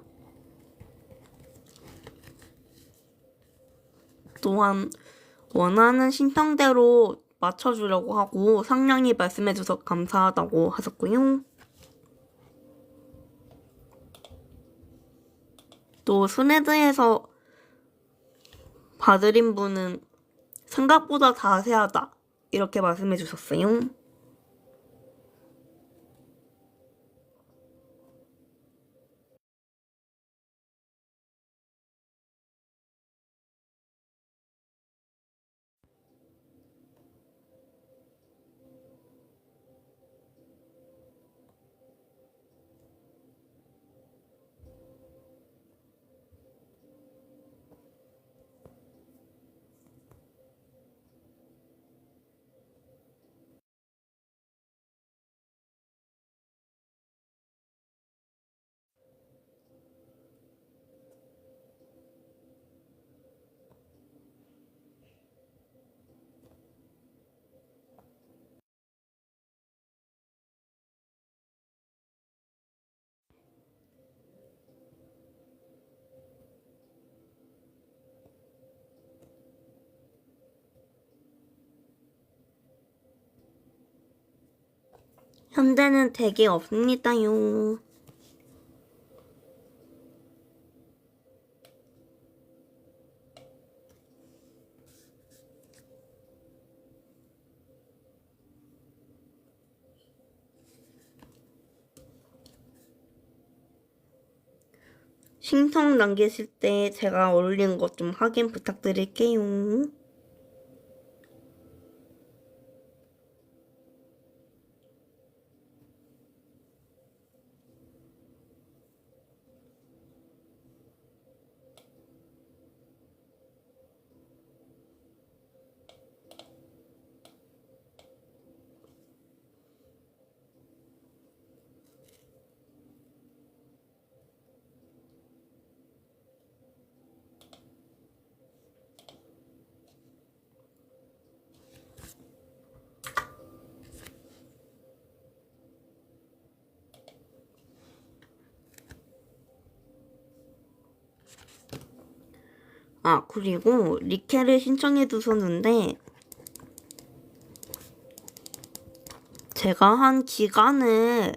또한 원하는 신청대로 맞춰주려고 하고 상냥히 말씀해줘서 감사하다고 하셨고요. 또 스네드에서 봐드린 분은 생각보다 자세하다 이렇게 말씀해주셨어요. 현재는 댁이 없습니다요. 신청 남기실 때 제가 올린 것 좀 확인 부탁드릴게요. 그리고 리케를 신청해 두셨는데 제가 한 기간을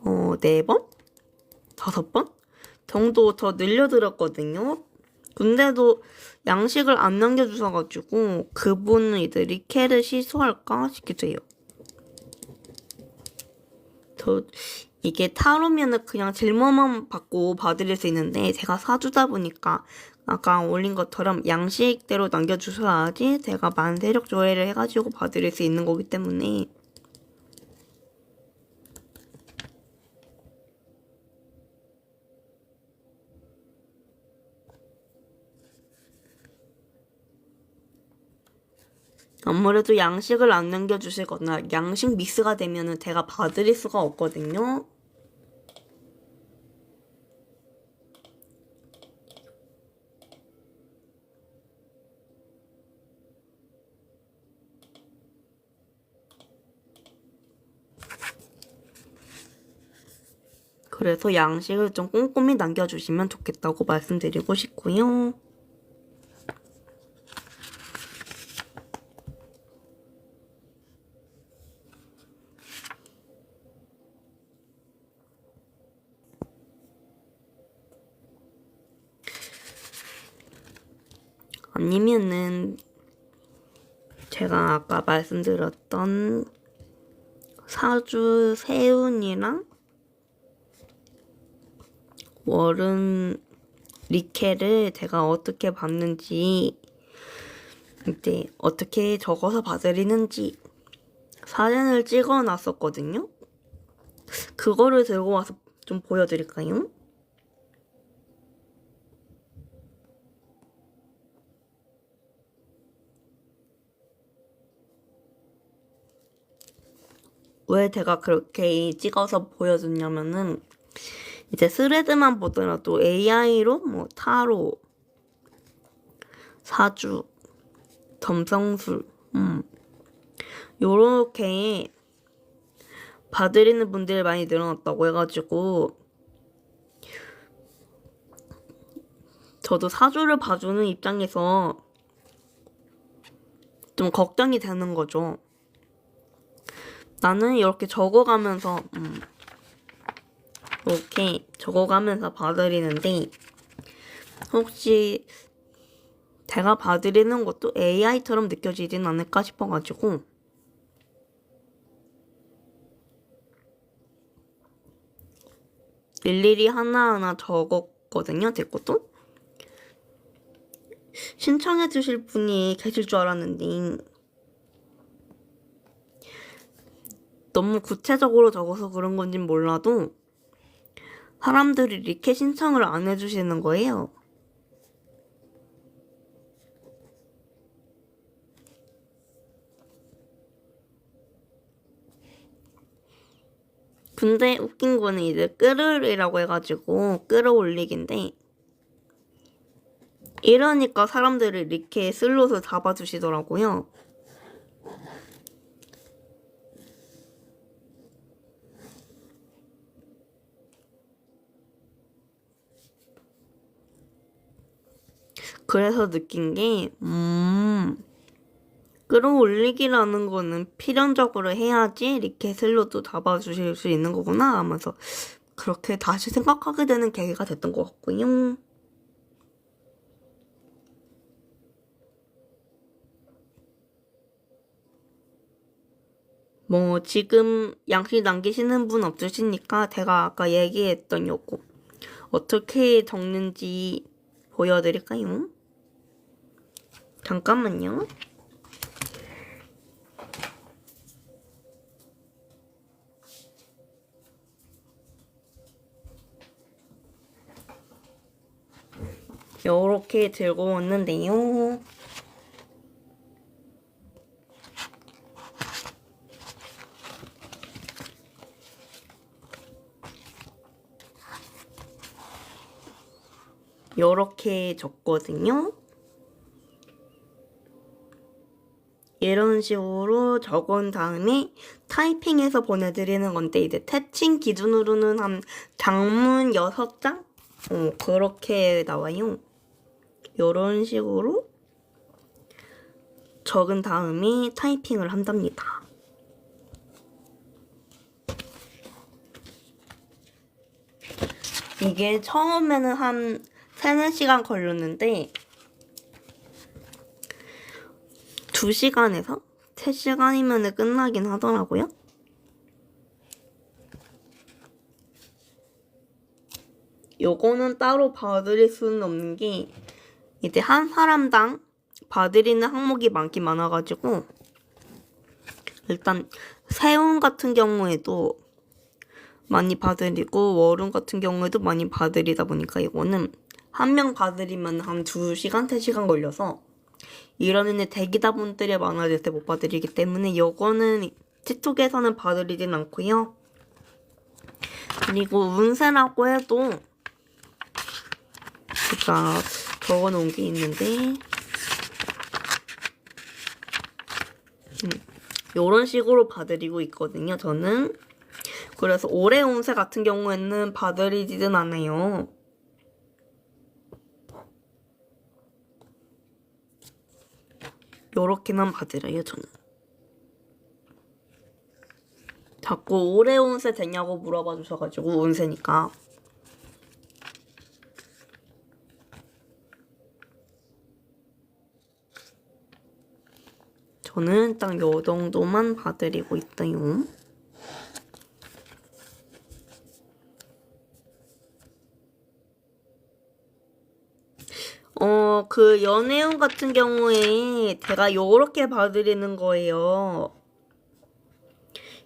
4번? 5번? 정도 더 늘려드렸거든요. 근데도 양식을 안 남겨주셔가지고 그분은 이제 리케를 시소할까 싶기도 해요. 이게 타로면은 그냥 질문만 받고 봐드릴 수 있는데 제가 사주다 보니까 아까 올린 것처럼 양식대로 남겨주셔야지 제가 만세력 조회를 해가지고 봐드릴 수 있는 거기 때문에 아무래도 양식을 안 남겨주시거나 양식 미스가 되면은 제가 봐드릴 수가 없거든요. 그래서 양식을 좀 꼼꼼히 남겨주시면 좋겠다고 말씀드리고 싶고요. 아니면은 제가 아까 말씀드렸던 사주 세운이랑 월은 리케를 제가 어떻게 봤는지 이제 어떻게 적어서 봐드리는지 사진을 찍어 놨었거든요. 그거를 들고 와서 좀 보여드릴까요? 왜 제가 그렇게 찍어서 보여줬냐면은 이제 스레드만 보더라도 AI로 뭐 타로, 사주, 점성술 요렇게 봐드리는 분들이 많이 늘어났다고 해가지고 저도 사주를 봐주는 입장에서 좀 걱정이 되는 거죠. 나는 이렇게 적어가면서 이렇게 적어가면서 봐드리는데 혹시 제가 봐드리는 것도 AI처럼 느껴지진 않을까 싶어가지고 일일이 하나하나 적었거든요. 제 것도. 신청해 주실 분이 계실 줄 알았는데 너무 구체적으로 적어서 그런 건진 몰라도 사람들이 이렇게 신청을 안 해주시는 거예요. 근데 웃긴 거는 이제 끌으리라고 해가지고 끌어올리기인데 이러니까 사람들이 이렇게 슬롯을 잡아주시더라고요. 그래서 느낀 게 끌어올리기라는 거는 필연적으로 해야지 이렇게 슬롯도 잡아주실 수 있는 거구나 하면서 그렇게 다시 생각하게 되는 계기가 됐던 것 같고요. 뭐 지금 양식 남기시는 분 없으시니까 제가 아까 얘기했던 요거 어떻게 적는지 보여드릴까요? 잠깐만요. 요렇게 들고 왔는데요. 요렇게 적거든요. 이런 식으로 적은 다음에 타이핑해서 보내드리는 건데 이제 태칭 기준으로는 한 장문 6장? 그렇게 나와요. 요런 식으로 적은 다음에 타이핑을 한답니다. 이게 처음에는 한 3-4시간 걸렸는데 2시간에서 3시간이면 끝나긴 하더라고요. 요거는 따로 봐드릴 수는 없는 게 이제 한 사람당 봐드리는 항목이 많긴 많아가지고 일단 세운 같은 경우에도 많이 봐드리고 월운 같은 경우에도 많이 봐드리다 보니까 이거는 한 명 봐드리면 한 2시간, 3시간 걸려서 이러는 대기자분들이 많아질 때 못 봐드리기 때문에 이거는 틱톡에서는 봐드리진 않고요. 그리고 운세라고 해도 제가 적어놓은 게 있는데 이런 식으로 봐드리고 있거든요. 저는 그래서 올해 운세 같은 경우에는 봐드리지는 않아요. 요렇게만 봐드려요, 저는. 자꾸 올해 운세 되냐고 물어봐 주셔가지고, 운세니까. 저는 딱 요 정도만 봐드리고 있어요. 그 연애운 같은 경우에 제가 요렇게 봐드리는 거예요.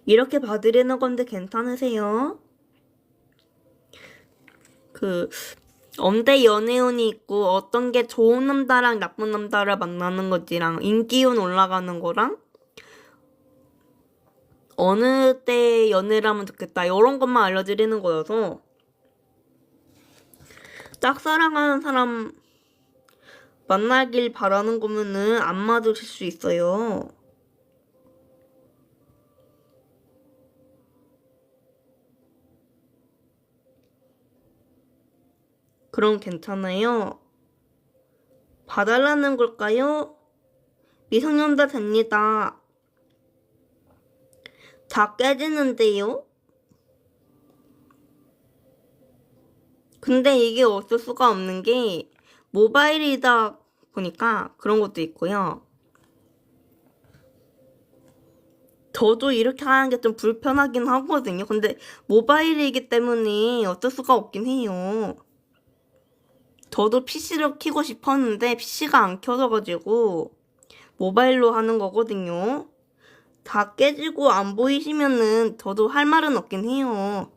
이렇게 봐드리는 건데 괜찮으세요? 그 엄대 연애운이 있고 어떤 게 좋은 남자랑 나쁜 남자를 만나는 거지랑 인기운 올라가는 거랑 어느 때 연애를 하면 좋겠다 이런 것만 알려드리는 거여서 짝사랑하는 사람 만나길 바라는 거면은 안 맞으실 수 있어요. 그럼 괜찮아요? 봐달라는 걸까요? 미성년자 됩니다. 다 깨지는데요? 근데 이게 어쩔 수가 없는 게 모바일이다 보니까 그런 것도 있고요. 저도 이렇게 하는 게 좀 불편하긴 하거든요. 근데 모바일이기 때문에 어쩔 수가 없긴 해요. 저도 PC를 켜고 싶었는데 PC가 안 켜져가지고 모바일로 하는 거거든요. 다 깨지고 안 보이시면은 저도 할 말은 없긴 해요.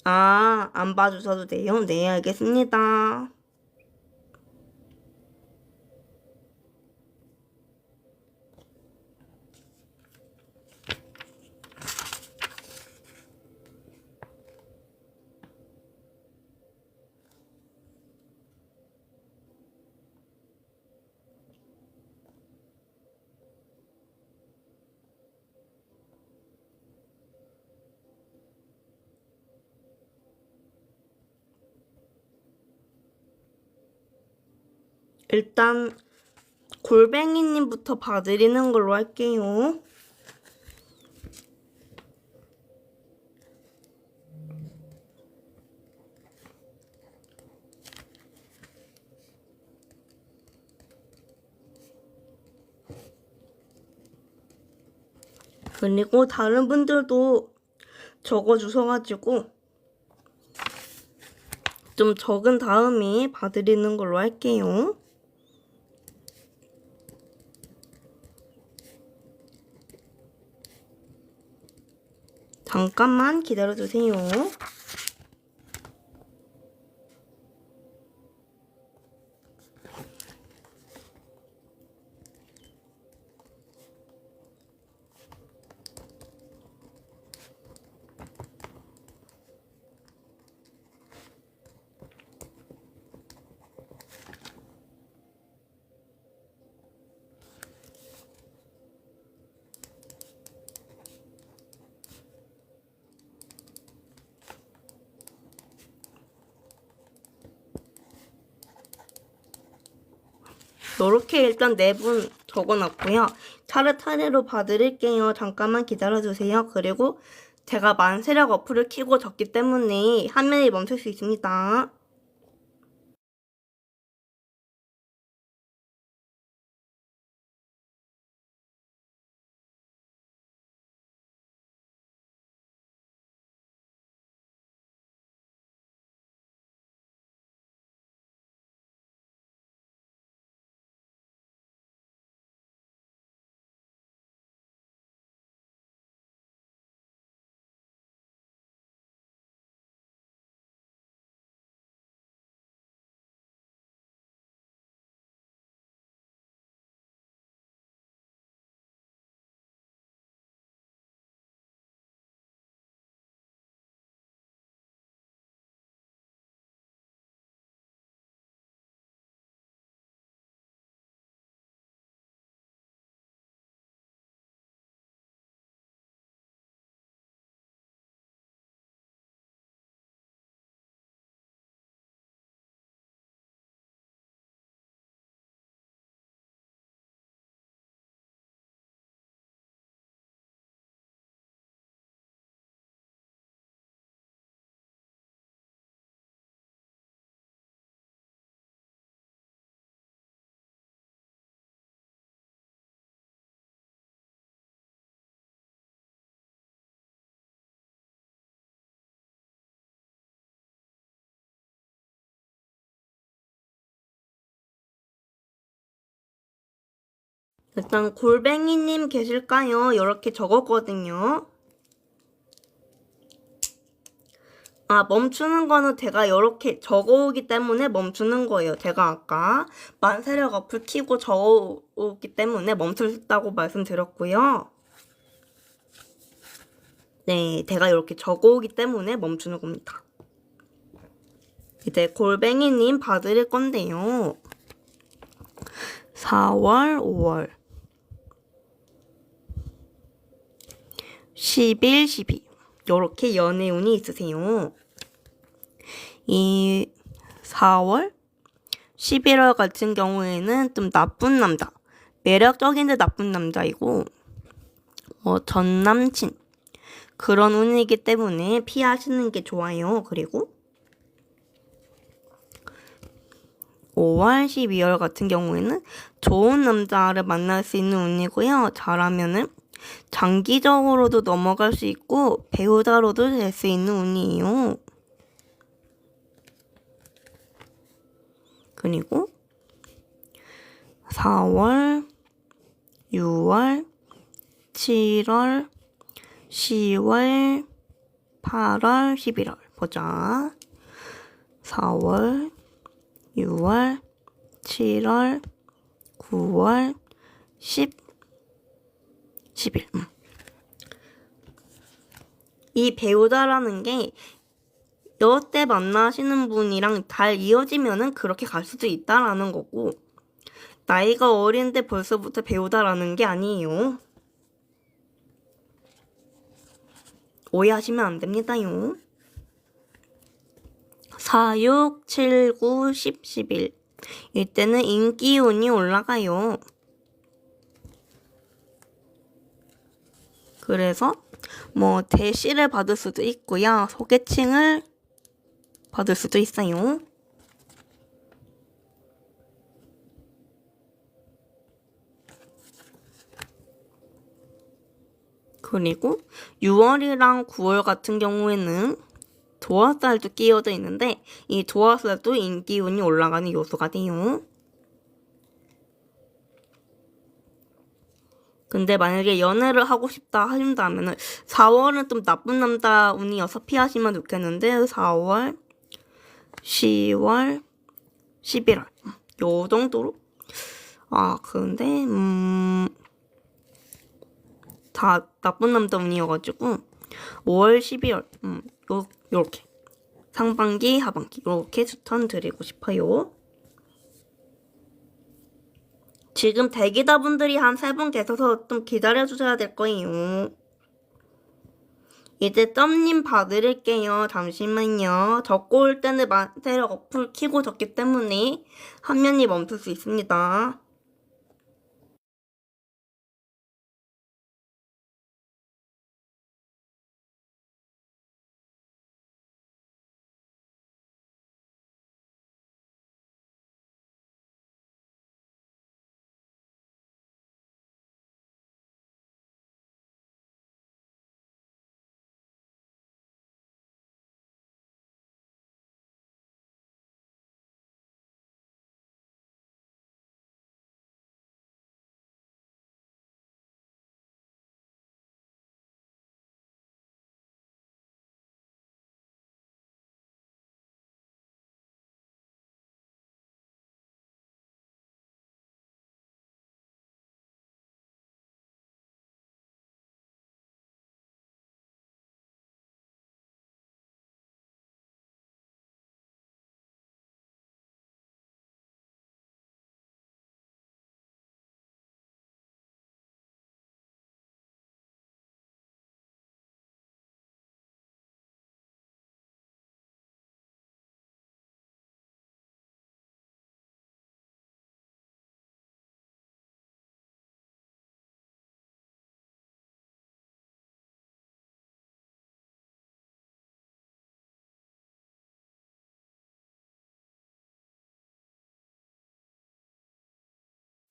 아, 안 봐주셔도 돼요? 네, 알겠습니다. 일단 골뱅이님부터 봐드리는 걸로 할게요. 그리고 다른 분들도 적어주셔가지고 좀 적은 다음에 봐드리는 걸로 할게요. 잠깐만 기다려주세요. 이렇게 일단 4분 적어놨고요. 차례차례로 봐드릴게요. 잠깐만 기다려주세요. 그리고 제가 만세력 어플을 켜고 적기 때문에 화면이 멈출 수 있습니다. 일단 골뱅이님 계실까요? 이렇게 적었거든요. 멈추는 거는 제가 이렇게 적어오기 때문에 멈추는 거예요. 제가 아까 만세력 어플 키고 적어오기 때문에 멈췄다고 말씀드렸고요. 네, 제가 이렇게 적어오기 때문에 멈추는 겁니다. 이제 골뱅이님 봐드릴 건데요. 4월, 5월 10일, 12 이렇게 연애운이 있으세요. 이 4월, 11월 같은 경우에는 좀 나쁜 남자, 매력적인데 나쁜 남자이고 전 남친 그런 운이기 때문에 피하시는 게 좋아요. 그리고 5월, 12월 같은 경우에는 좋은 남자를 만날 수 있는 운이고요. 잘하면은 장기적으로도 넘어갈 수 있고 배우자로도 될 수 있는 운이에요. 그리고 4월, 6월, 7월, 10월, 8월, 11월 보자. 4월, 6월, 7월, 9월, 10일. 이 배우자라는 게 여태 만나시는 분이랑 잘 이어지면은 그렇게 갈 수도 있다라는 거고 나이가 어린데 벌써부터 배우자라는 게 아니에요. 오해하시면 안 됩니다요. 4, 6, 7, 9, 10, 11 이때는 인기운이 올라가요. 그래서 대시를 받을 수도 있고요. 소개팅을 받을 수도 있어요. 그리고 6월이랑 9월 같은 경우에는 도화살도 끼어져 있는데 이 도화살도 인기운이 올라가는 요소가 돼요. 근데 만약에 연애를 하고 싶다 하신다면은 4월은 좀 나쁜 남자 운이어서 피하시면 좋겠는데 4월, 10월, 11월 요 정도로 근데 다 나쁜 남자 운이어가지고 5월, 12월 요렇게 상반기, 하반기 요렇게 추천드리고 싶어요. 지금 대기자분들이 한 3분 계셔서 좀 기다려주셔야 될 거예요. 이제 점님 봐드릴게요. 잠시만요. 적고 올 때는 만세력 어플 키고 적기 때문에 화면이 멈출 수 있습니다.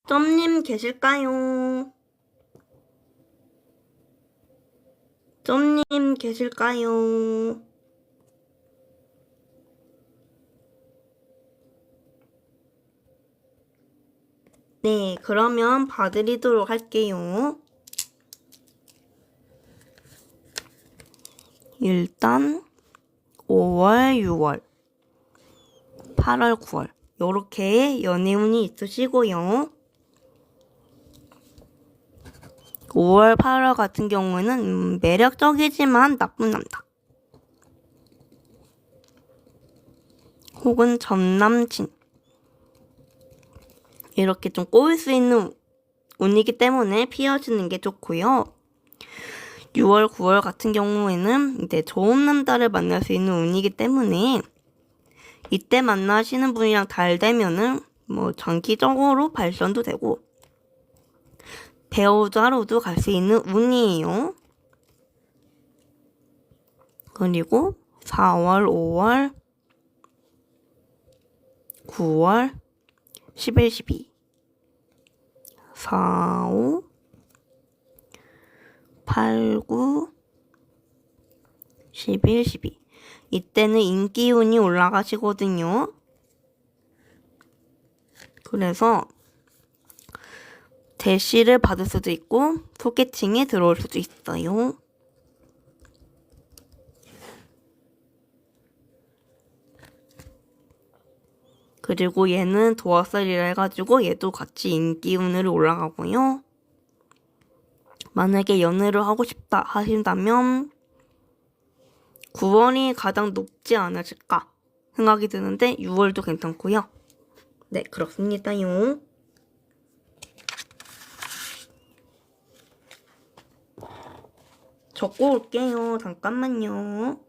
점님 계실까요? 점님 계실까요? 네, 그러면 봐드리도록 할게요. 일단 5월, 6월, 8월, 9월 요렇게 연애운이 있으시고요. 5월, 8월 같은 경우에는 매력적이지만 나쁜 남자 혹은 전 남친 이렇게 좀 꼬일 수 있는 운이기 때문에 피하시는 게 좋고요. 6월, 9월 같은 경우에는 이제 좋은 남자를 만날 수 있는 운이기 때문에 이때 만나시는 분이랑 잘 되면은 뭐 장기적으로 발전도 되고 배우자로도 갈 수 있는 운이에요. 그리고 4월, 5월, 9월, 11, 12 4, 5 8, 9 11, 12 이때는 인기운이 올라가시거든요. 그래서 대시를 받을 수도 있고 소개팅에 들어올 수도 있어요. 그리고 얘는 도화살이라 해가지고 얘도 같이 인기운으로 올라가고요. 만약에 연애를 하고 싶다 하신다면 9월이 가장 높지 않으실까 생각이 드는데 6월도 괜찮고요. 네, 그렇습니다요. 적고 올게요. 잠깐만요.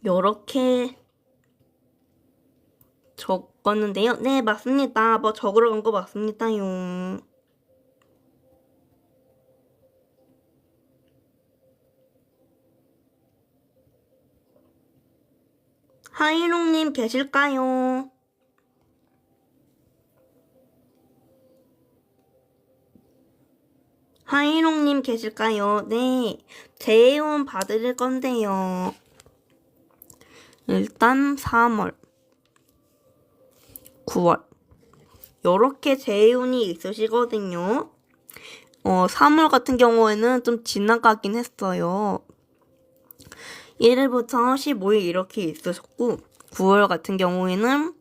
요렇게 적었는데요. 네, 맞습니다. 뭐 적으러 간 거 맞습니다요. 하이롱님 계실까요? 하이롱님 계실까요? 네, 재혼 받을 건데요. 일단 3월, 9월 요렇게 재운이 있으시거든요. 3월 같은 경우에는 좀 지나가긴 했어요. 1일부터 15일 이렇게 있으셨고 9월 같은 경우에는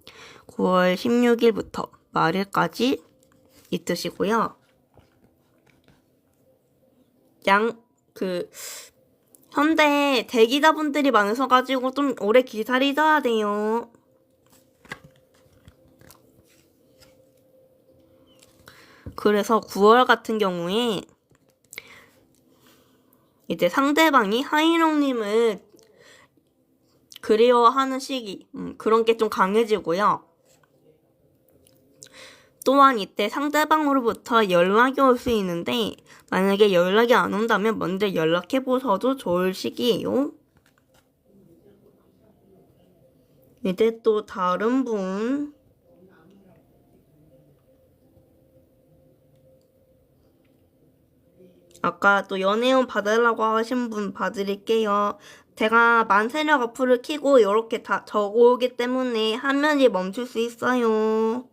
9월 16일부터 말일까지 있으시고요. 현대 대기자분들이 많으셔가지고 좀 오래 기다리셔야 돼요. 그래서 9월 같은 경우에 이제 상대방이 하이롱님을 그리워하는 시기 그런 게 좀 강해지고요. 또한 이때 상대방으로부터 연락이 올 수 있는데 만약에 연락이 안 온다면 먼저 연락해보셔도 좋을 시기예요. 이제 또 다른 분 아까 또 연애운 받으라고 하신 분 봐드릴게요. 제가 만세력 어플을 켜고 이렇게 다 적어오기 때문에 화면이 멈출 수 있어요.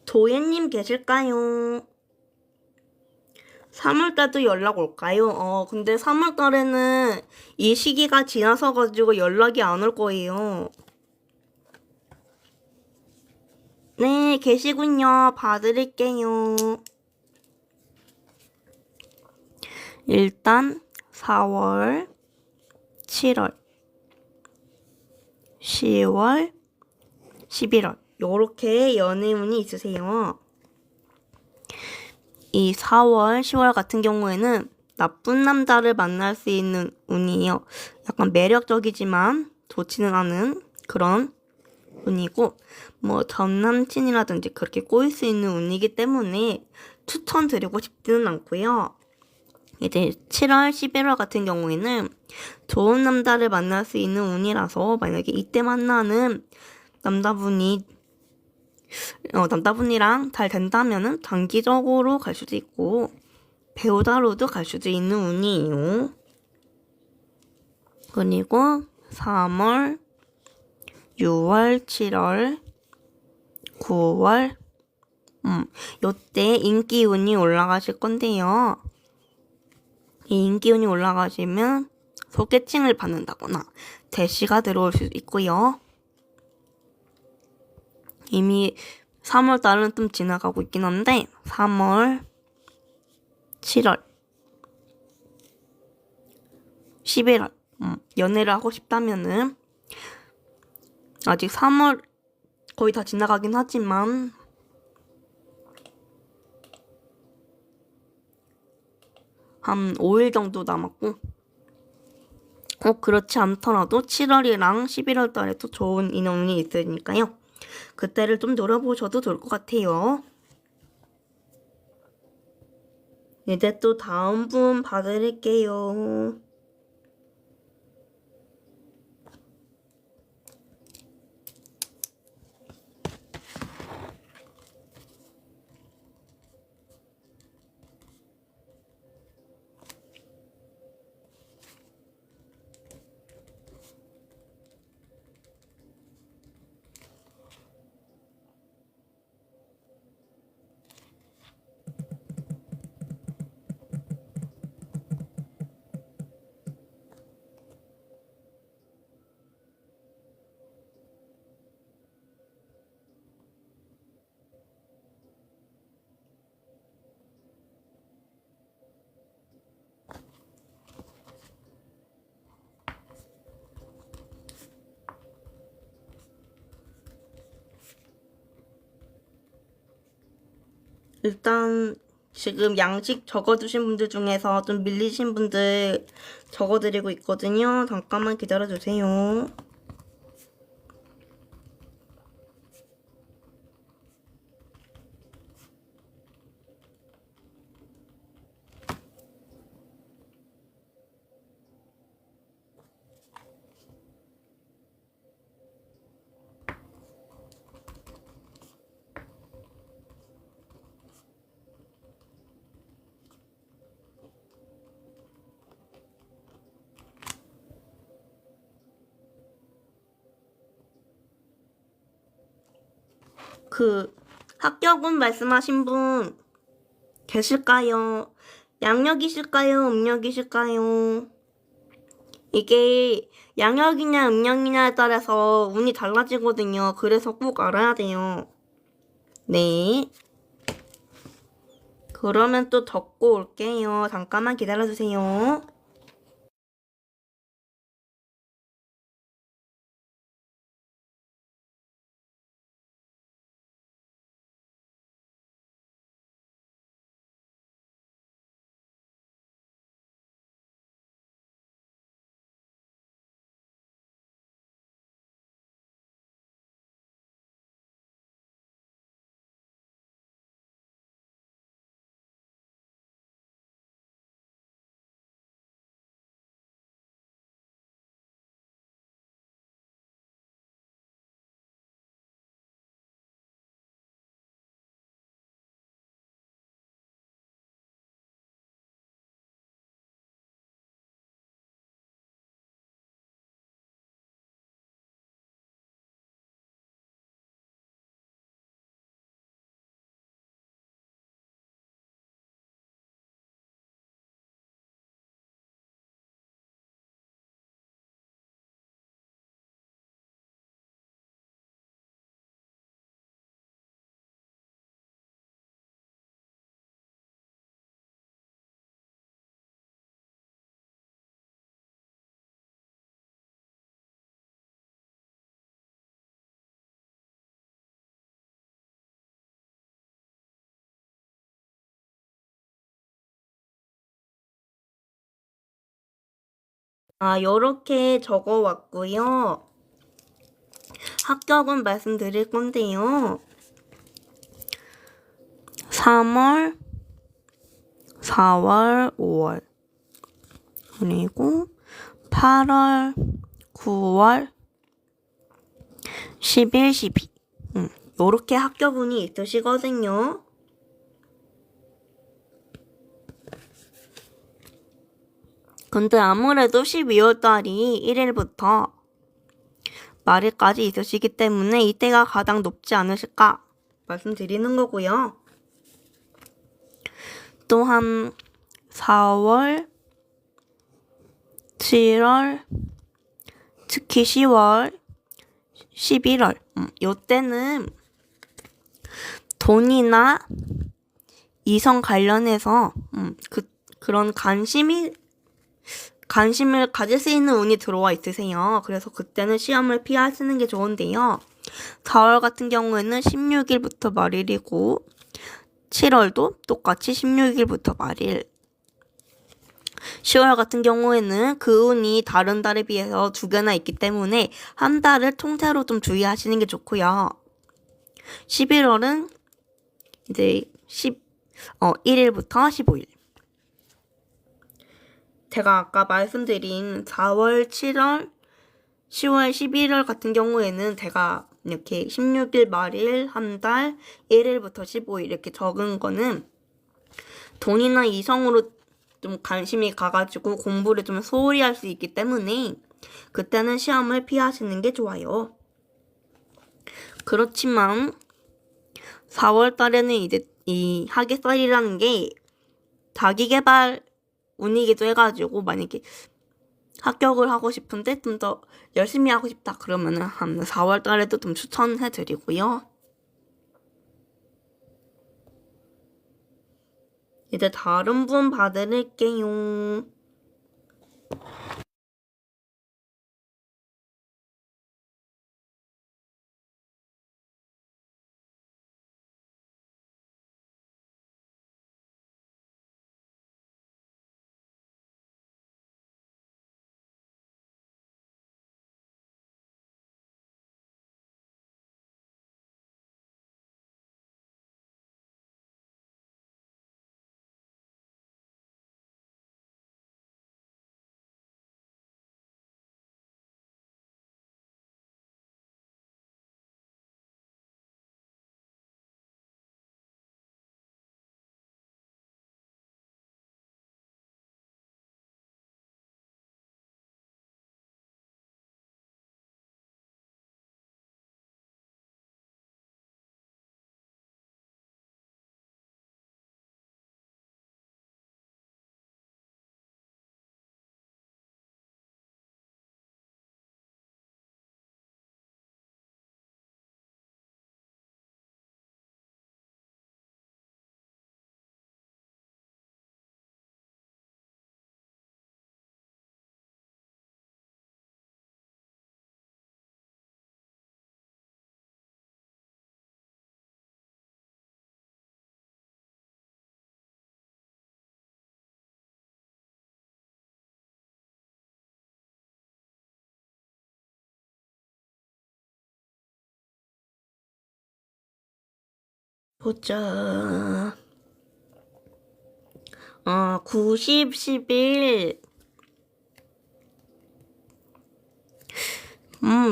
도예님 계실까요? 3월달도 연락 올까요? 근데 3월달에는 이 시기가 지나서 가지고 연락이 안 올 거예요. 네, 계시군요. 봐드릴게요. 일단 4월, 7월, 10월, 11월 요렇게 연애운이 있으세요. 이 4월, 10월 같은 경우에는 나쁜 남자를 만날 수 있는 운이에요. 약간 매력적이지만 좋지는 않은 그런 운이고, 뭐 전 남친이라든지 그렇게 꼬일 수 있는 운이기 때문에 추천드리고 싶지는 않고요. 이제 7월, 11월 같은 경우에는 좋은 남자를 만날 수 있는 운이라서 만약에 이때 만나는 남자분이랑 잘 된다면은 장기적으로 갈 수도 있고 배우자로도 갈 수도 있는 운이에요. 그리고 3월, 6월, 7월, 9월 요때 인기운이 올라가실 건데요. 이 인기운이 올라가시면 소개팅을 받는다거나 대시가 들어올 수 있고요. 이미 3월 달은 좀 지나가고 있긴 한데 3월, 7월, 11월 연애를 하고 싶다면은 아직 3월 거의 다 지나가긴 하지만 한 5일 정도 남았고 그렇지 않더라도 7월이랑 11월 달에 또 좋은 인연이 있으니까요. 그때를 좀 노려보셔도 좋을 것 같아요. 이제 또 다음 분 봐드릴게요. 일단 지금 양식 적어주신 분들 중에서 좀 밀리신 분들 적어드리고 있거든요. 잠깐만 기다려주세요. 합격은 말씀하신 분 계실까요? 양력이실까요? 음력이실까요? 이게 양력이냐 음력이냐에 따라서 운이 달라지거든요. 그래서 꼭 알아야 돼요. 네. 그러면 또 적고 올게요. 잠깐만 기다려주세요. 요렇게 적어왔고요. 합격은 말씀드릴 건데요. 3월, 4월, 5월, 그리고 8월, 9월, 10일, 12. 요렇게 합격운이 있으시거든요. 근데 아무래도 12월 달이 1일부터 말일까지 있으시기 때문에 이때가 가장 높지 않으실까 말씀드리는 거고요. 또한 4월, 7월, 특히 10월, 11월 요때는 돈이나 이성 관련해서 그런 관심을 가질 수 있는 운이 들어와 있으세요. 그래서 그때는 시험을 피하시는 게 좋은데요. 4월 같은 경우에는 16일부터 말일이고 7월도 똑같이 16일부터 말일. 10월 같은 경우에는 그 운이 다른 달에 비해서 2개나 있기 때문에 한 달을 통째로 좀 주의하시는 게 좋고요. 11월은 이제 1일부터 15일. 제가 아까 말씀드린 4월, 7월, 10월, 11월 같은 경우에는 제가 이렇게 16일 말일 한 달, 1일부터 15일 이렇게 적은 거는 돈이나 이성으로 좀 관심이 가가지고 공부를 좀 소홀히 할 수 있기 때문에 그때는 시험을 피하시는 게 좋아요. 그렇지만 4월 달에는 이제 이 학예살이라는 게 자기개발 운이기도 해가지고 만약에 합격을 하고 싶은데 좀 더 열심히 하고 싶다 그러면은 한 4월 달에도 좀 추천해 드리고요. 이제 다른 분 봐드릴게요. 보자. 90, 11.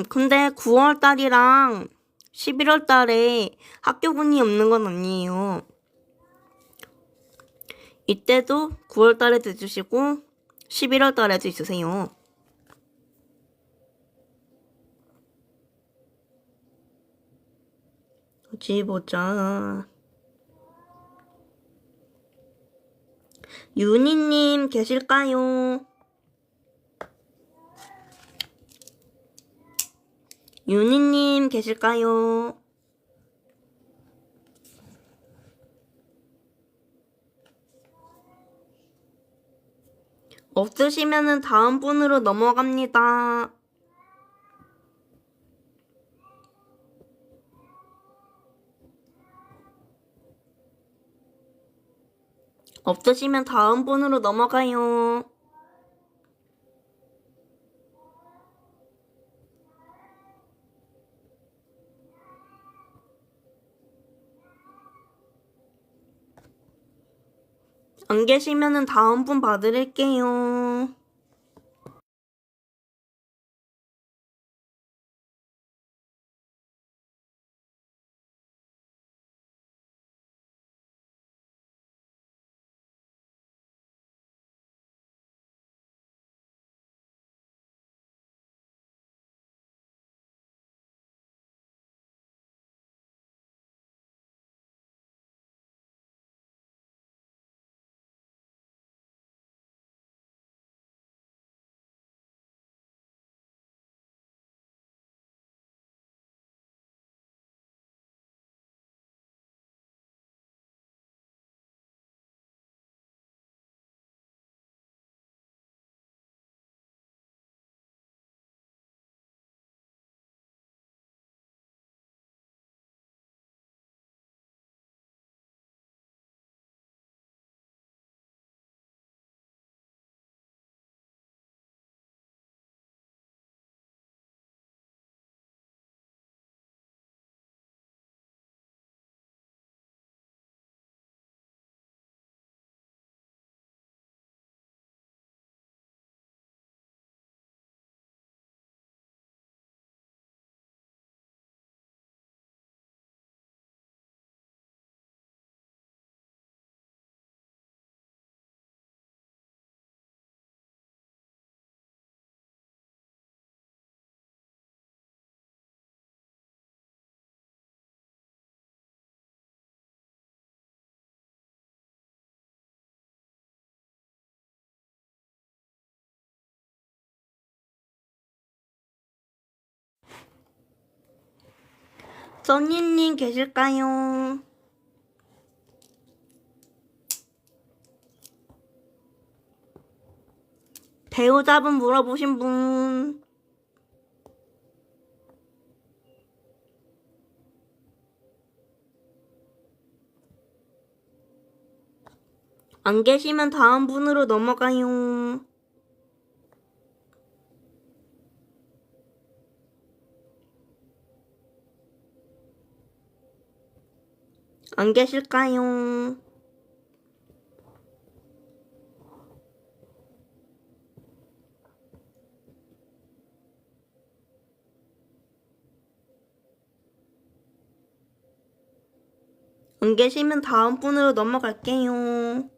근데 9월 달이랑 11월 달에 학교분이 없는 건 아니에요. 이때도 9월 달에도 있으시고 11월 달에도 있으세요. 어디 보자. 윤희님 계실까요? 윤희님 계실까요? 없으시면은 다음 분으로 넘어갑니다. 없으시면 다음 분으로 넘어가요. 안 계시면은 다음 분 봐드릴게요. 써니님 계실까요? 배우자분 물어보신 분. 안 계시면 다음 분으로 넘어가요. 안 계실까요? 안 계시면 다음 분으로 넘어갈게요.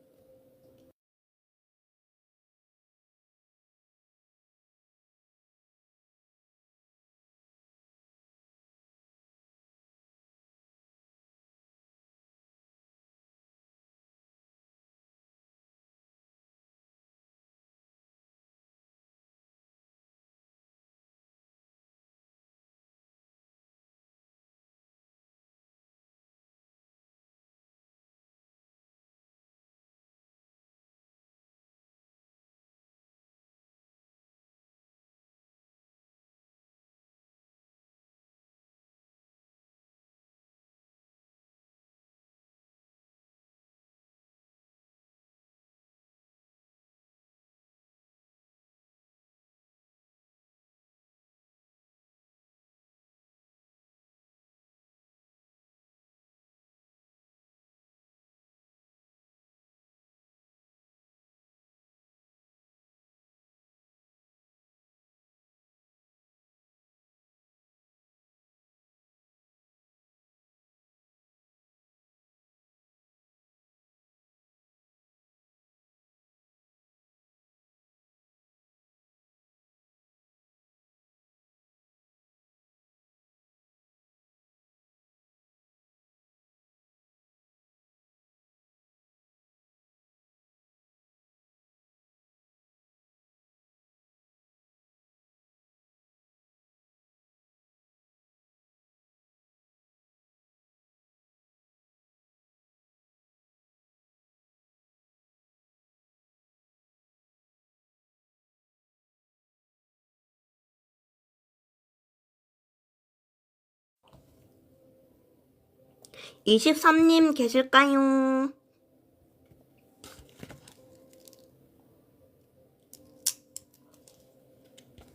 23님 계실까요?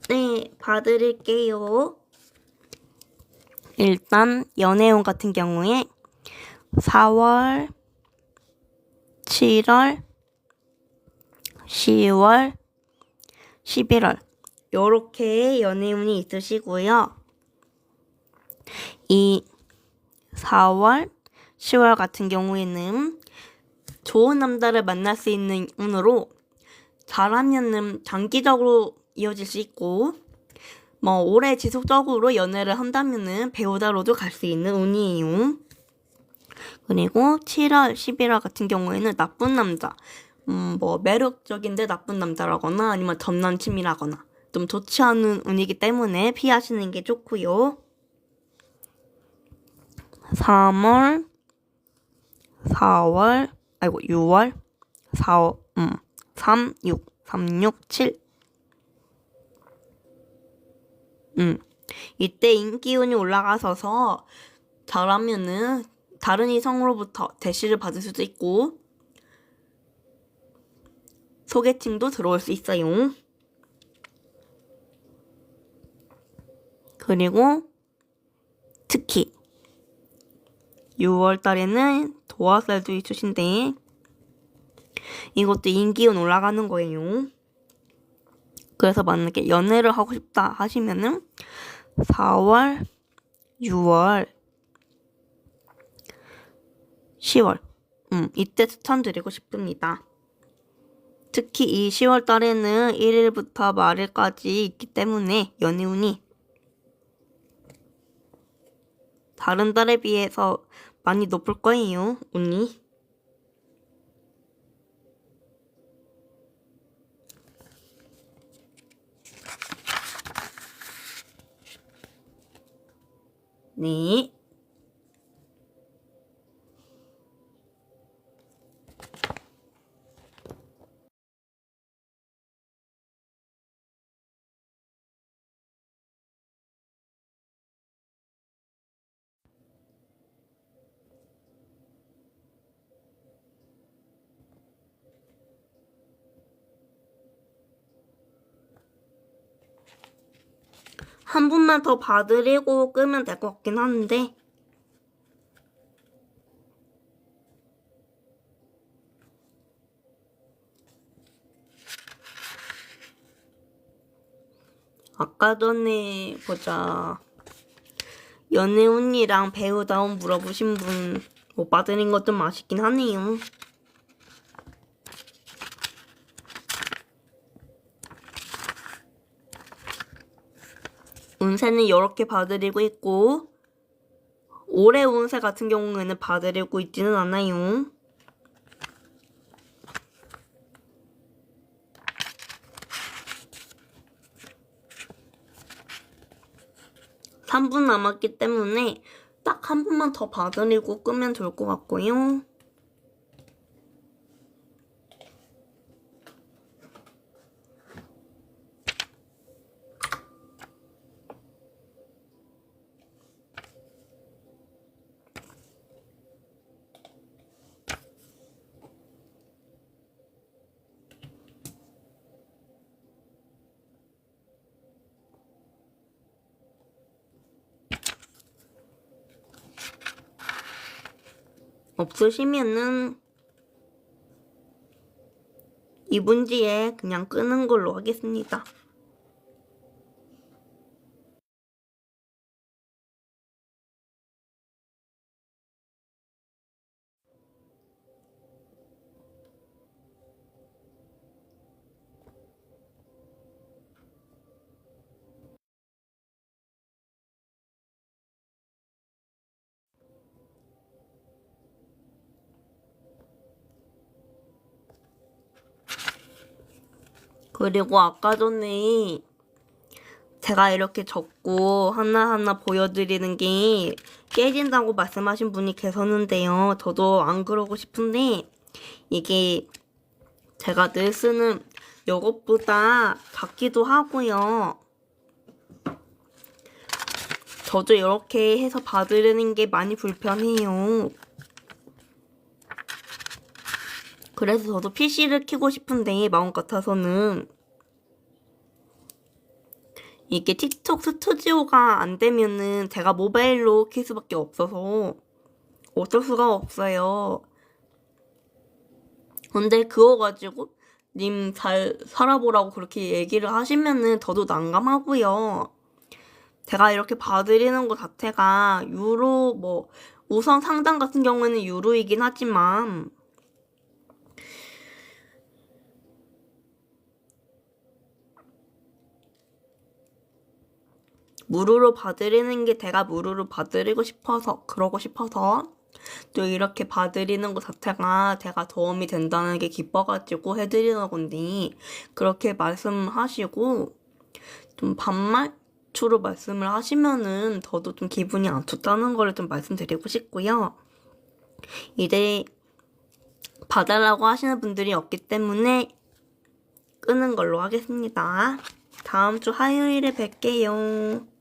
네, 봐드릴게요. 일단 연애운 같은 경우에 4월, 7월, 10월, 11월 요렇게 연애운이 있으시고요. 이 4월, 10월 같은 경우에는 좋은 남자를 만날 수 있는 운으로 잘하면은 장기적으로 이어질 수 있고 뭐 오래 지속적으로 연애를 한다면은 배우자로도 갈 수 있는 운이에요. 그리고 7월, 11월 같은 경우에는 나쁜 남자, 뭐 매력적인데 나쁜 남자라거나 아니면 전남친이라거나 좀 좋지 않은 운이기 때문에 피하시는 게 좋고요. 3월, 4월, 6월, 3, 6, 3, 6, 7. 이때 인기운이 올라가서서 잘하면은 다른 이성으로부터 대시를 받을 수도 있고 소개팅도 들어올 수 있어요. 그리고 특히 6월 달에는 도화살도 있으신데 이것도 인기운 올라가는 거예요. 그래서 만약에 연애를 하고 싶다 하시면은 4월, 6월, 10월 이때 추천드리고 싶습니다. 특히 이 10월 달에는 1일부터 말일까지 있기 때문에 연애운이 다른 달에 비해서 많이 높을 거예요, 운이. 네. 한 분만 더 봐드리고 끄면 될 것 같긴 한데 아까 전에 보자 연애운이랑 배우다운 물어보신 분 못 봐드린 것 좀 아쉽긴 하네요. 운세는 이렇게 봐드리고 있고 올해 운세 같은 경우에는 봐드리고 있지는 않아요. 삼 분 남았기 때문에 딱 한 분만 더 봐드리고 끄면 좋을 것 같고요. 없으시면은 이분 뒤에 그냥 끄는 걸로 하겠습니다. 그리고 아까 전에 제가 이렇게 적고 하나하나 보여드리는 게 깨진다고 말씀하신 분이 계셨는데요. 저도 안 그러고 싶은데 이게 제가 늘 쓰는 요것보다 작기도 하고요. 저도 이렇게 해서 봐드리는 게 많이 불편해요. 그래서 저도 PC를 켜고 싶은데 마음 같아서는 이게 틱톡 스튜디오가 안 되면은 제가 모바일로 킬 수밖에 없어서 어쩔 수가 없어요. 근데 그거 가지고 님 잘 살아보라고 그렇게 얘기를 하시면은 저도 난감하고요. 제가 이렇게 봐드리는 것 자체가 유로 뭐 우선 상담 같은 경우에는 유로이긴 하지만 무료로 봐드리는 게 제가 무료로 봐드리고 싶어서 그러고 싶어서 또 이렇게 봐드리는 것 자체가 제가 도움이 된다는 게 기뻐가지고 해드리는 건데 그렇게 말씀하시고 좀 반말투로 말씀을 하시면은 저도 좀 기분이 안 좋다는 거를 좀 말씀드리고 싶고요. 이제 봐달라고 하시는 분들이 없기 때문에 끄는 걸로 하겠습니다. 다음 주 화요일에 뵐게요.